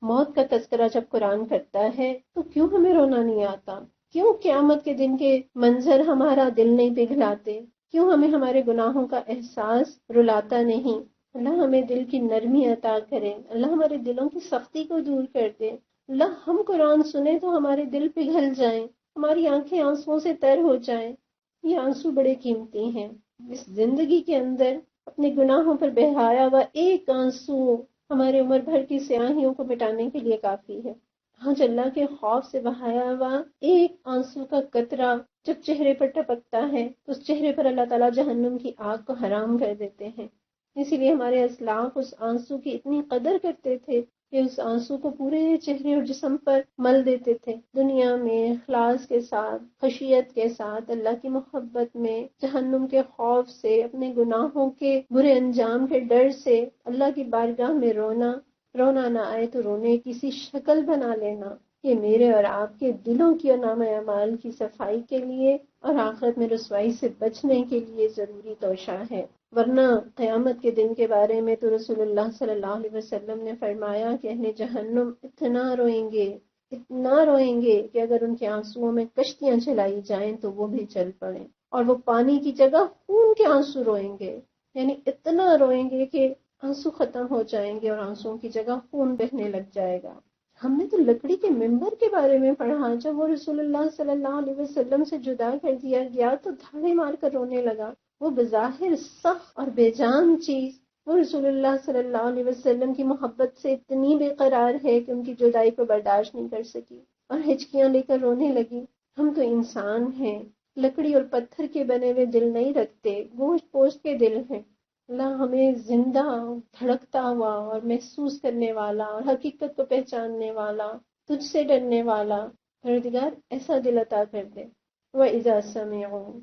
S1: موت کا تذکرہ جب قرآن کرتا ہے تو کیوں ہمیں رونا نہیں آتا؟ کیوں قیامت کے دن کے منظر ہمارا دل نہیں پگھلاتے؟ کیوں ہمیں ہمارے گناہوں کا احساس رلاتا نہیں؟ اللہ ہمیں دل کی نرمی عطا کرے، اللہ ہمارے دلوں کی سختی کو دور کر دے۔ اللہ ہم قرآن سنیں تو ہمارے دل پگھل جائیں، ہماری آنکھیں آنسوؤں سے تر ہو جائیں۔ یہ آنسو بڑے قیمتی ہیں۔ اس زندگی کے اندر اپنے گناہوں پر بہایا ہوا ایک آنسو ہمارے عمر بھر کی سیاہیوں کو مٹانے کے لیے کافی ہے۔ آج اللہ کے خوف سے بہایا ہوا ایک آنسو کا قطرہ جب چہرے پر ٹپکتا ہے تو اس چہرے پر اللہ تعالیٰ جہنم کی آگ کو حرام کر دیتے ہیں۔ اسی لیے ہمارے اسلاف اس آنسو کی اتنی قدر کرتے تھے کہ اس آنسو کو پورے چہرے اور جسم پر مل دیتے تھے۔ دنیا میں اخلاص کے ساتھ، خشیت کے ساتھ، اللہ کی محبت میں، جہنم کے خوف سے، اپنے گناہوں کے برے انجام کے ڈر سے اللہ کی بارگاہ میں رونا نہ آئے تو رونے کی سی شکل بنا لینا، یہ میرے اور آپ کے دلوں کی اور نام اعمال کی صفائی کے لیے اور آخرت میں رسوائی سے بچنے کے لیے ضروری توشہ ہے۔ ورنہ قیامت کے دن کے بارے میں تو رسول اللہ صلی اللہ علیہ وسلم نے فرمایا کہ اہل جہنم اتنا روئیں گے کہ اگر ان کے آنسوؤں میں کشتیاں چلائی جائیں تو وہ بھی چل پڑیں، اور وہ پانی کی جگہ خون کے آنسو روئیں گے، یعنی اتنا روئیں گے کہ آنسو ختم ہو جائیں گے اور آنسوؤں کی جگہ خون بہنے لگ جائے گا۔ ہم نے تو لکڑی کے ممبر کے بارے میں پڑھا، جب وہ رسول اللہ صلی اللہ علیہ وسلم سے جدا کر دیا گیا تو دھاڑے مار کر رونے لگا۔ وہ بظاہر سخت اور بے جان چیز وہ رسول اللہ صلی اللہ علیہ وسلم کی محبت سے اتنی بے قرار ہے کہ ان کی جدائی کو برداشت نہیں کر سکی اور ہچکیاں لے کر رونے لگی۔ ہم تو انسان ہیں، لکڑی اور پتھر کے بنے ہوئے دل نہیں رکھتے، گوشت پوشت کے دل ہیں۔ اللہ ہمیں زندہ، دھڑکتا ہوا اور محسوس کرنے والا اور حقیقت کو پہچاننے والا، تجھ سے ڈرنے والا پروردگار ایسا دل عطا کر دے۔ وَإِذَا سَمِعُوا،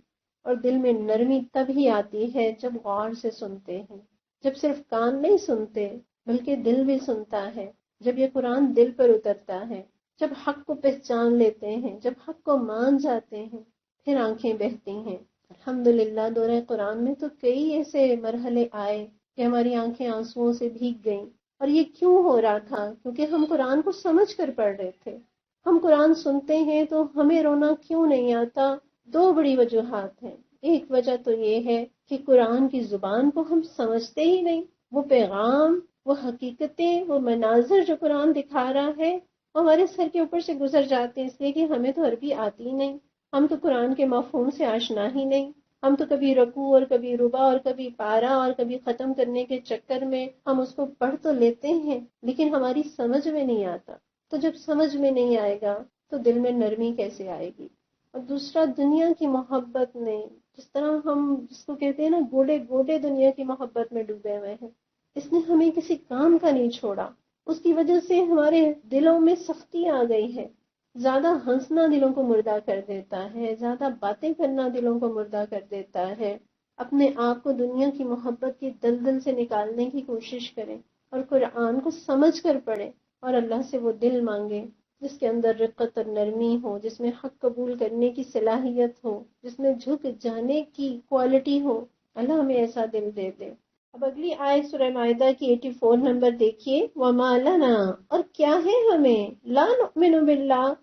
S1: اور دل میں نرمی تب ہی آتی ہے جب غور سے سنتے ہیں، جب صرف کان نہیں سنتے بلکہ دل بھی سنتا ہے، جب یہ قرآن دل پر اترتا ہے، جب حق کو پہچان لیتے ہیں، جب حق کو مان جاتے ہیں، پھر آنکھیں بہتی ہیں۔ الحمدللہ دورہ قرآن میں تو کئی ایسے مرحلے آئے کہ ہماری آنکھیں آنسوؤں سے بھیگ گئیں، اور یہ کیوں ہو رہا تھا؟ کیونکہ ہم قرآن کو سمجھ کر پڑھ رہے تھے۔ ہم قرآن سنتے ہیں تو ہمیں رونا کیوں نہیں آتا؟ دو بڑی وجوہات ہیں۔ ایک وجہ تو یہ ہے کہ قرآن کی زبان کو ہم سمجھتے ہی نہیں، وہ پیغام، وہ حقیقتیں، وہ مناظر جو قرآن دکھا رہا ہے ہمارے سر کے اوپر سے گزر جاتے ہیں، اس لیے کہ ہمیں تو عربی آتی ہی نہیں، ہم تو قرآن کے مفہوم سے آشنا ہی نہیں۔ ہم تو کبھی رکوع اور کبھی ربع اور کبھی پارا اور کبھی ختم کرنے کے چکر میں ہم اس کو پڑھ تو لیتے ہیں لیکن ہماری سمجھ میں نہیں آتا۔ تو جب سمجھ میں نہیں آئے گا تو دل میں نرمی کیسے آئے گی؟ اور دوسرا، دنیا کی محبت نے، جس طرح ہم جس کو کہتے ہیں نا گوڑے گوڑے دنیا کی محبت میں ڈوبے ہوئے ہیں، اس نے ہمیں کسی کام کا نہیں چھوڑا۔ اس کی وجہ سے ہمارے دلوں میں سختی آ گئی ہے۔ زیادہ ہنسنا دلوں کو مردہ کر دیتا ہے، زیادہ باتیں کرنا دلوں کو مردہ کر دیتا ہے۔ اپنے آپ کو دنیا کی محبت کی دلدل سے نکالنے کی کوشش کریں اور قرآن کو سمجھ کر پڑھیں اور اللہ سے وہ دل مانگیں جس کے اندر رقت اور نرمی ہو، جس میں حق قبول کرنے کی صلاحیت ہو، جس میں جھک جانے کی کوالٹی ہو۔ اللہ ہمیں ایسا دل دے دے۔ اب اگلی آیت سورہ مائدہ کی 84 نمبر دیکھیے۔ وَمَا لَنَا، اور کیا ہے ہمیں، لَا نُؤْمِنُ بِاللَّهِ،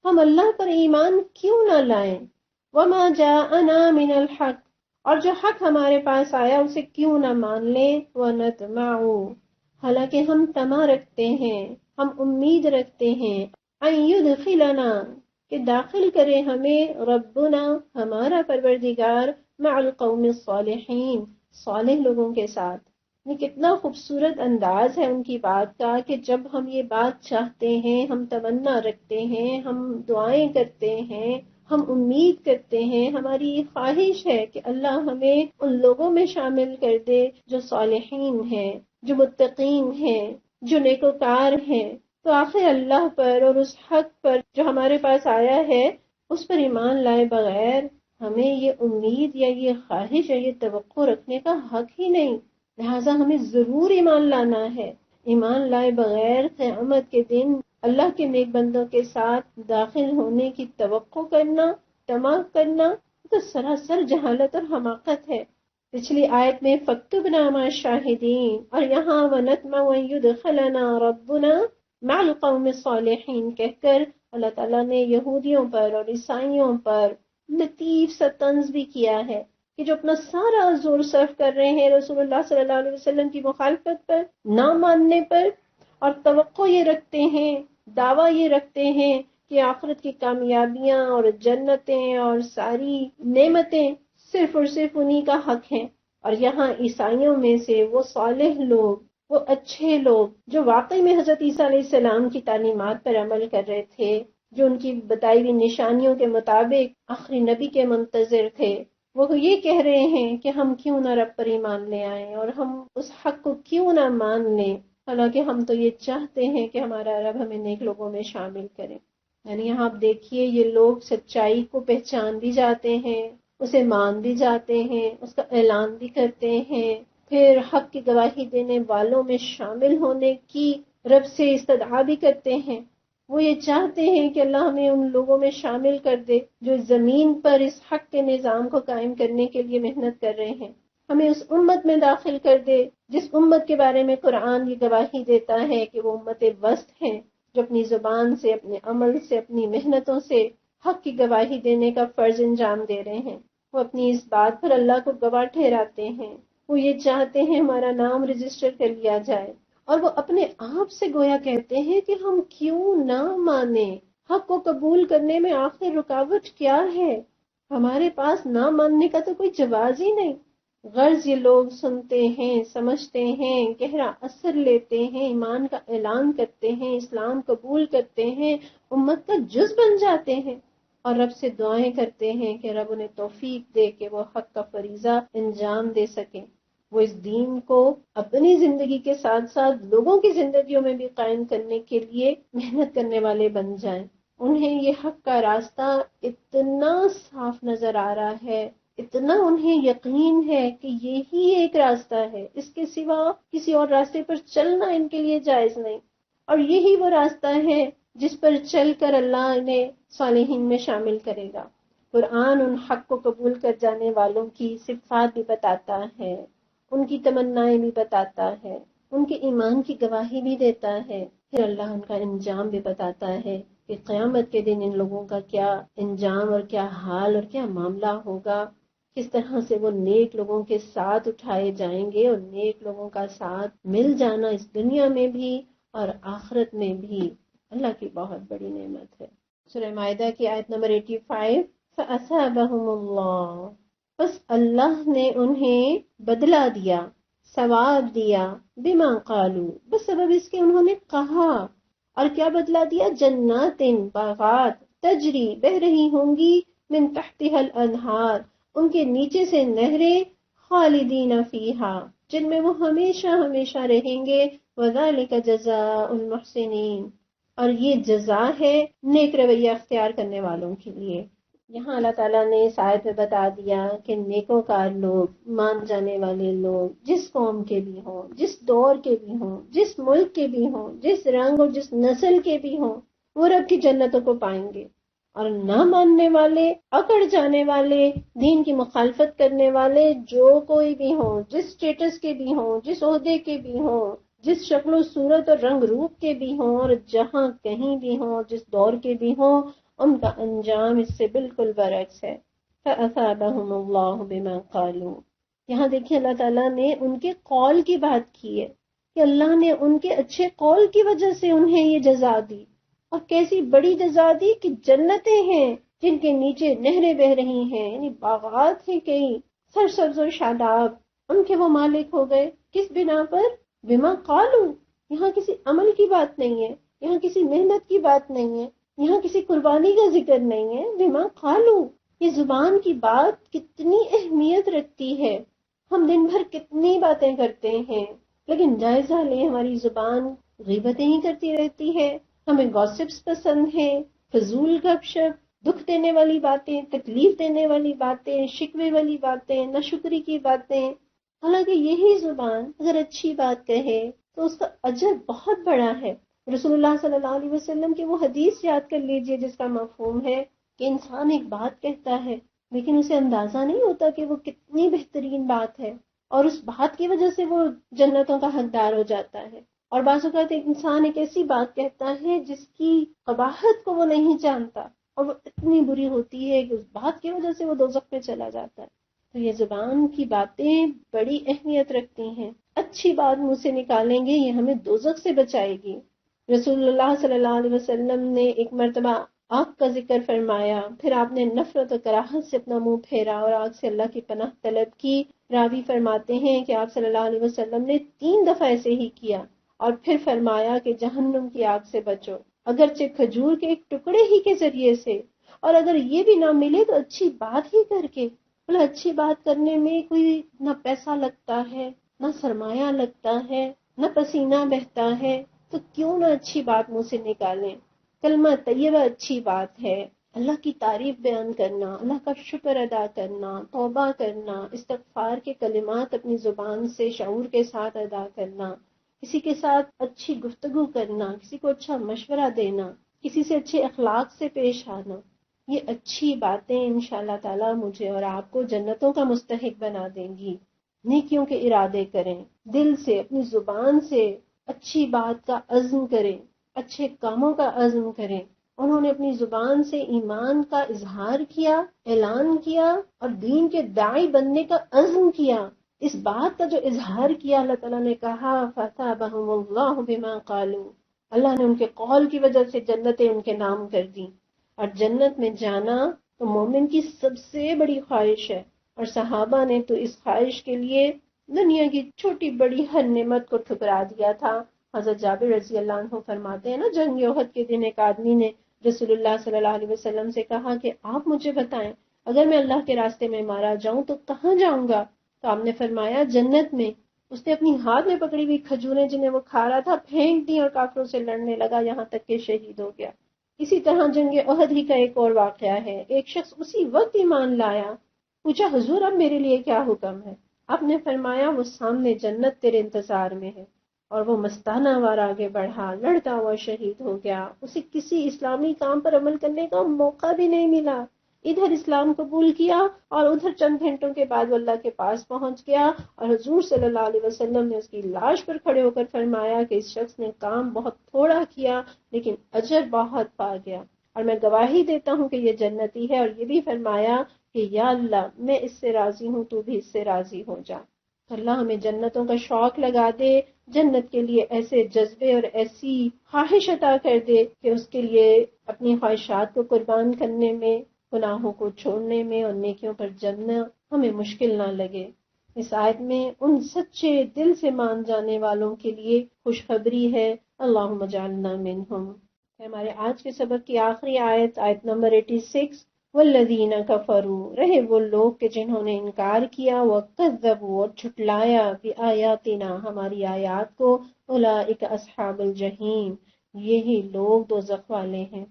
S1: ہم اللہ پر ایمان کیوں نہ لائیں، وَمَا جَاءَنَا مِنَ الْحَقِّ، اور جو حق ہمارے پاس آیا اسے کیوں نہ مان لیں، وَنَطْمَعُ، حالانکہ ہم طمع رکھتے ہیں، ہم امید رکھتے ہیں، أَن يُدْخِلَنَا، کہ داخل کرے ہمیں، ربنا، ہمارا پروردگار، مع القوم الصالحین، صالح لوگوں کے ساتھ۔ یہ کتنا خوبصورت انداز ہے ان کی بات کا کہ جب ہم یہ بات چاہتے ہیں، ہم تمنا رکھتے ہیں، ہم دعائیں کرتے ہیں، ہم امید کرتے ہیں، ہماری یہ خواہش ہے کہ اللہ ہمیں ان لوگوں میں شامل کر دے جو صالحین ہیں، جو متقین ہیں، جو نیکوکار ہیں، تو آخر اللہ پر اور اس حق پر جو ہمارے پاس آیا ہے اس پر ایمان لائے بغیر ہمیں یہ امید یا یہ خواہش یا یہ توقع رکھنے کا حق ہی نہیں۔ لہٰذا ہمیں ضرور ایمان لانا ہے۔ ایمان لائے بغیر قیامت کے دن اللہ کے نیک بندوں کے ساتھ داخل ہونے کی توقع کرنا، طمع کرنا، تو سراسر جہالت اور حماقت ہے۔ پچھلی آیت میں فَاكْتُبْنَا مَعَ الشَّاهِدِينَ، اور یہاں وَنَطْمَعُ أَن يُدْخِلَنَا رَبُّنَا مع القوم الصالحین کہہ کر اللہ تعالیٰ نے یہودیوں پر اور عیسائیوں پر لطیف سا طنز بھی کیا ہے کہ جو اپنا سارا زور صرف کر رہے ہیں رسول اللہ صلی اللہ علیہ وسلم کی مخالفت پر، نہ ماننے پر، اور توقع یہ رکھتے ہیں، دعویٰ یہ رکھتے ہیں کہ آخرت کی کامیابیاں اور جنتیں اور ساری نعمتیں صرف اور صرف انہی کا حق ہیں۔ اور یہاں عیسائیوں میں سے وہ صالح لوگ، وہ اچھے لوگ جو واقعی میں حضرت عیسیٰ علیہ السلام کی تعلیمات پر عمل کر رہے تھے، جو ان کی بتائی ہوئی نشانیوں کے مطابق آخری نبی کے منتظر تھے، وہ یہ کہہ رہے ہیں کہ ہم کیوں نہ رب پر ایمان لے آئیں اور ہم اس حق کو کیوں نہ مان لیں، حالانکہ ہم تو یہ چاہتے ہیں کہ ہمارا رب ہمیں نیک لوگوں میں شامل کرے۔ یعنی یہاں آپ دیکھیے یہ لوگ سچائی کو پہچان بھی جاتے ہیں، اسے مان بھی جاتے ہیں، اس کا اعلان بھی کرتے ہیں، پھر حق کی گواہی دینے والوں میں شامل ہونے کی رب سے استدعا بھی کرتے ہیں۔ وہ یہ چاہتے ہیں کہ اللہ ہمیں ان لوگوں میں شامل کر دے جو زمین پر اس حق کے نظام کو قائم کرنے کے لیے محنت کر رہے ہیں، ہمیں اس امت میں داخل کر دے جس امت کے بارے میں قرآن یہ گواہی دیتا ہے کہ وہ امت وسط ہیں، جو اپنی زبان سے، اپنے عمل سے، اپنی محنتوں سے حق کی گواہی دینے کا فرض انجام دے رہے ہیں۔ وہ اپنی اس بات پر اللہ کو گواہ ٹھہراتے ہیں، وہ یہ چاہتے ہیں ہمارا نام رجسٹر کر لیا جائے، اور وہ اپنے آپ سے گویا کہتے ہیں کہ ہم کیوں نہ مانیں، حق کو قبول کرنے میں آخر رکاوٹ کیا ہے؟ ہمارے پاس نہ ماننے کا تو کوئی جواز ہی نہیں۔ غرض یہ لوگ سنتے ہیں، سمجھتے ہیں، گہرا اثر لیتے ہیں، ایمان کا اعلان کرتے ہیں، اسلام قبول کرتے ہیں، امت کا جز بن جاتے ہیں، اور رب سے دعائیں کرتے ہیں کہ رب انہیں توفیق دے کہ وہ حق کا فریضہ انجام دے سکیں، وہ اس دین کو اپنی زندگی کے ساتھ ساتھ لوگوں کی زندگیوں میں بھی قائم کرنے کے لیے محنت کرنے والے بن جائیں۔ انہیں یہ حق کا راستہ اتنا صاف نظر آ رہا ہے، اتنا انہیں یقین ہے کہ یہی ایک راستہ ہے، اس کے سوا کسی اور راستے پر چلنا ان کے لیے جائز نہیں، اور یہی وہ راستہ ہے جس پر چل کر اللہ انہیں صالحین میں شامل کرے گا۔ قرآن ان حق کو قبول کر جانے والوں کی صفات بھی بتاتا ہے، ان کی تمنائیں بھی بتاتا ہے، ان کے ایمان کی گواہی بھی دیتا ہے، پھر اللہ ان کا انجام بھی بتاتا ہے کہ قیامت کے دن ان لوگوں کا کیا انجام اور کیا حال اور کیا معاملہ ہوگا، کس طرح سے وہ نیک لوگوں کے ساتھ اٹھائے جائیں گے، اور نیک لوگوں کا ساتھ مل جانا اس دنیا میں بھی اور آخرت میں بھی اللہ کی بہت بڑی نعمت ہے۔ سورہ مائدہ کی آیت نمبر 85، فَأَثَابَهُمُ اللَّهُ، بس اللہ نے انہیں بدلہ دیا، ثواب دیا، بما قالوا، بس سبب اس کے انہوں نے کہا، اور کیا بدلہ دیا؟ جنات، باغات، تجری، بہ رہی ہوں گی، من تحتها الانہار، ان کے نیچے سے نہریں، خالدین فیہا، جن میں وہ ہمیشہ ہمیشہ رہیں گے، وذالک جزاء المحسنین، اور یہ جزا ہے نیک رویہ اختیار کرنے والوں کے لیے۔ یہاں اللہ تعالیٰ نے اس آیت میں بتا دیا کہ نیکوکار لوگ، مان جانے والے لوگ، جس قوم کے بھی ہوں، جس دور کے بھی ہوں، جس ملک کے بھی ہوں، جس رنگ اور جس نسل کے بھی ہوں، وہ رب کی جنتوں کو پائیں گے، اور نہ ماننے والے، اکڑ جانے والے، دین کی مخالفت کرنے والے جو کوئی بھی ہوں، جس سٹیٹس کے بھی ہوں، جس عہدے کے بھی ہوں، جس شکل و صورت اور رنگ روپ کے بھی ہوں، اور جہاں کہیں بھی ہوں، جس دور کے بھی ہوں، ان کا انجام اس سے بالکل برعکس ہے۔ فَأَثَابَهُمُ اللَّهُ بِمَا قَالُوا، یہاں دیکھیں اللہ تعالیٰ نے ان کے قول کی بات کی ہے کہ اللہ نے ان کے اچھے قول کی وجہ سے انہیں یہ جزا دی، اور کیسی بڑی جزا دی کہ جنتیں ہیں جن کے نیچے نہریں بہ رہی ہیں، یعنی باغات ہیں کئی سرسبز و شاداب، ان کے وہ مالک ہو گئے۔ کس بنا پر؟ بما قالوا، یہاں کسی عمل کی بات نہیں ہے، یہاں کسی محنت کی بات نہیں ہے، یہاں کسی قربانی کا ذکر نہیں ہے۔ بما قالوا، یہ زبان کی بات کتنی اہمیت رکھتی ہے۔ ہم دن بھر کتنی باتیں کرتے ہیں، لیکن جائزہ لیں ہماری زبان غیبتیں ہی کرتی رہتی ہے، ہمیں گوسپس پسند ہیں، فضول گپ شپ، دکھ دینے والی باتیں، تکلیف دینے والی باتیں، شکوے والی باتیں، ناشکری کی باتیں۔ حالانکہ یہی زبان اگر اچھی بات کہے تو اس کا اجر بہت بڑا ہے۔ رسول اللہ صلی اللہ علیہ وسلم کی وہ حدیث یاد کر لیجئے جس کا مفہوم ہے کہ انسان ایک بات کہتا ہے لیکن اسے اندازہ نہیں ہوتا کہ وہ کتنی بہترین بات ہے، اور اس بات کی وجہ سے وہ جنتوں کا حقدار ہو جاتا ہے، اور بعض اوقات ایک انسان ایک ایسی بات کہتا ہے جس کی قباحت کو وہ نہیں جانتا اور وہ اتنی بری ہوتی ہے کہ اس بات کی وجہ سے وہ دوزخ میں چلا جاتا ہے. تو یہ زبان کی باتیں بڑی اہمیت رکھتی ہیں. اچھی بات منہ سے نکالیں گے یہ ہمیں دوزخ سے بچائے گی. رسول اللہ صلی اللہ علیہ وسلم نے ایک مرتبہ آگ کا ذکر فرمایا، پھر آپ نے نفرت و کراہت سے اپنا منہ پھیرا اور آگ سے اللہ کی پناہ طلب کی. راوی فرماتے ہیں کہ آپ صلی اللہ علیہ وسلم نے 3 دفعہ ایسے ہی کیا اور پھر فرمایا کہ جہنم کی آگ سے بچو، اگرچہ کھجور کے ایک ٹکڑے ہی کے ذریعے سے، اور اگر یہ بھی نہ ملے تو اچھی بات ہی کر کے. بولا اچھی بات کرنے میں کوئی نہ پیسہ لگتا ہے، نہ سرمایہ لگتا ہے، نہ پسینہ بہتا ہے، تو کیوں نہ اچھی بات منہ سے نکالیں. کلمہ طیبہ اچھی بات ہے. اللہ کی تعریف بیان کرنا، اللہ کا شکر ادا کرنا، توبہ کرنا، استغفار کے کلمات اپنی زبان سے شعور کے ساتھ ادا کرنا، کسی کے ساتھ اچھی گفتگو کرنا، کسی کو اچھا مشورہ دینا، کسی سے اچھے اخلاق سے پیش آنا، یہ اچھی باتیں انشاءاللہ تعالی مجھے اور آپ کو جنتوں کا مستحق بنا دیں گی. نیکیوں کے ارادے کریں، دل سے اپنی زبان سے اچھی بات کا عزم کریں، اچھے کاموں کا عزم کریں. انہوں نے اپنی زبان سے ایمان کا اظہار کیا، اعلان کیا اور دین کے داعی بننے کا عزم کیا. اس بات کا جو اظہار کیا، اللہ تعالیٰ نے کہا فَأَثَابَهُمُ اللَّهُ بِمَا قَالُوا، اللہ نے ان کے قول کی وجہ سے جنتیں ان کے نام کر دیں. اور جنت میں جانا تو مومن کی سب سے بڑی خواہش ہے، اور صحابہ نے تو اس خواہش کے لیے دنیا کی چھوٹی بڑی ہر نعمت کو ٹھکرا دیا تھا. حضرت جابر رضی اللہ عنہ فرماتے ہیں نا، جنگ احد کے دن ایک آدمی نے رسول اللہ صلی اللہ علیہ وسلم سے کہا کہ آپ مجھے بتائیں اگر میں اللہ کے راستے میں مارا جاؤں تو کہاں جاؤں گا؟ تو آپ نے فرمایا جنت میں. اس نے اپنی ہاتھ میں پکڑی ہوئی کھجوریں جنہیں وہ کھا رہا تھا پھینک دی اور کافروں سے لڑنے لگا یہاں تک کہ شہید ہو گیا. اسی طرح جنگ احد ہی کا ایک اور واقعہ ہے. ایک شخص اسی وقت ایمان لایا، پوچھا حضور اب میرے لیے کیا حکم ہے؟ آپ نے فرمایا وہ سامنے جنت تیرے انتظار میں ہے. اور وہ مستانہ وار آگے بڑھا، لڑتا ہوا شہید ہو گیا. اسے کسی اسلامی کام پر عمل کرنے کا موقع بھی نہیں ملا. ادھر اسلام قبول کیا اور ادھر چند گھنٹوں کے بعد وہ اللہ کے پاس پہنچ گیا اور حضور صلی اللہ علیہ وسلم نے اس کی لاش پر کھڑے ہو کر فرمایا کہ اس شخص نے کام بہت تھوڑا کیا لیکن اجر بہت پا گیا، اور میں گواہی دیتا ہوں کہ یہ جنتی ہے. اور یہ بھی فرمایا کہ یا اللہ میں اس سے راضی ہوں، تو بھی اس سے راضی ہو جا. اللہ ہمیں جنتوں کا شوق لگا دے، جنت کے لیے ایسے جذبے اور ایسی خواہش عطا کر دے کہ اس کے لیے اپنی خواہشات کو قربان کرنے میں، گناہوں کو چھوڑنے میں اور نیکیوں پر جمنا ہمیں مشکل نہ لگے. اس آیت میں ان سچے دل سے مان جانے والوں کے لیے خوشخبری ہے. اللہم اجعلنا منہم. ہمارے آج کے سبق کی آخری آیت، آیت نمبر 86، والذین کفروا، رہے وہ لوگ کہ جنہوں نے انکار کیا، وکذبوا اور جھٹلایا، بآیاتنا ہماری آیات کو، اولئک اصحاب الجحیم، یہی لوگ دوزخ والے ہیں.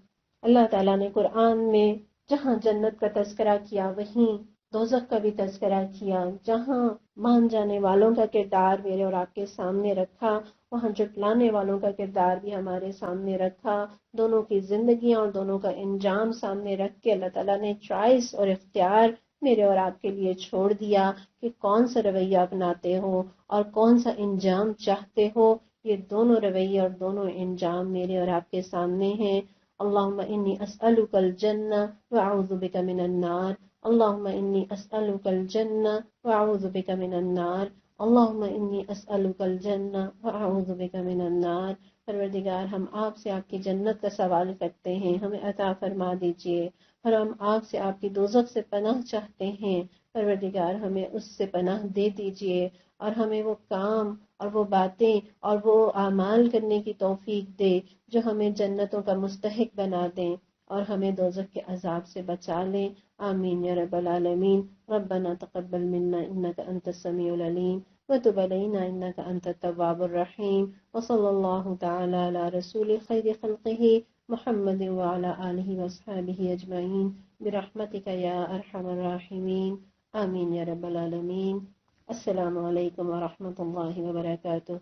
S1: اللہ تعالیٰ نے قرآن میں جہاں جنت کا تذکرہ کیا وہیں دوزخ کا بھی تذکرہ کیا. جہاں مان جانے والوں کا کردار میرے اور آپ کے سامنے رکھا، وہاں جھٹلانے والوں کا کردار بھی ہمارے سامنے رکھا. دونوں کی زندگیاں اور دونوں کا انجام سامنے رکھ کے اللہ تعالیٰ نے چوائس اور اختیار میرے اور آپ کے لیے چھوڑ دیا کہ کون سا رویہ اپناتے ہو اور کون سا انجام چاہتے ہو. یہ دونوں رویے اور دونوں انجام میرے اور آپ کے سامنے ہیں. اللہم انی اسألک الجنہ واعوذ بک من النار. اللہم انی اسألک الجنہ واعوذ بک من النار. اللہم انی اسألک الجنہ واعوذ بک من النار. پروردگار ہم آپ سے آپ کی جنت کا سوال کرتے ہیں، ہمیں عطا فرما دیجئے، اور ہم آپ سے آپ کی دوزخ سے پناہ چاہتے ہیں. پروردگار ہمیں اس سے پناہ دے دیجئے اور ہمیں وہ کام اور وہ باتیں اور وہ اعمال کرنے کی توفیق دے جو ہمیں جنتوں کا مستحق بنا دیں اور ہمیں دوزخ کے عذاب سے بچا لیں. آمین یا رب العالمین. ربنا تقبل منا انک انت السمیع العلیم وتب علینا انک انت التواب الرحیم. وصلی اللہ تعالی علی رسول خیر خلقہ محمد وعلی آلہ واصحابہ اجمعین برحمتک یا ارحم الراحمین. آمین یا رب العالمین. السلام علیکم ورحمۃ اللہ وبرکاتہ.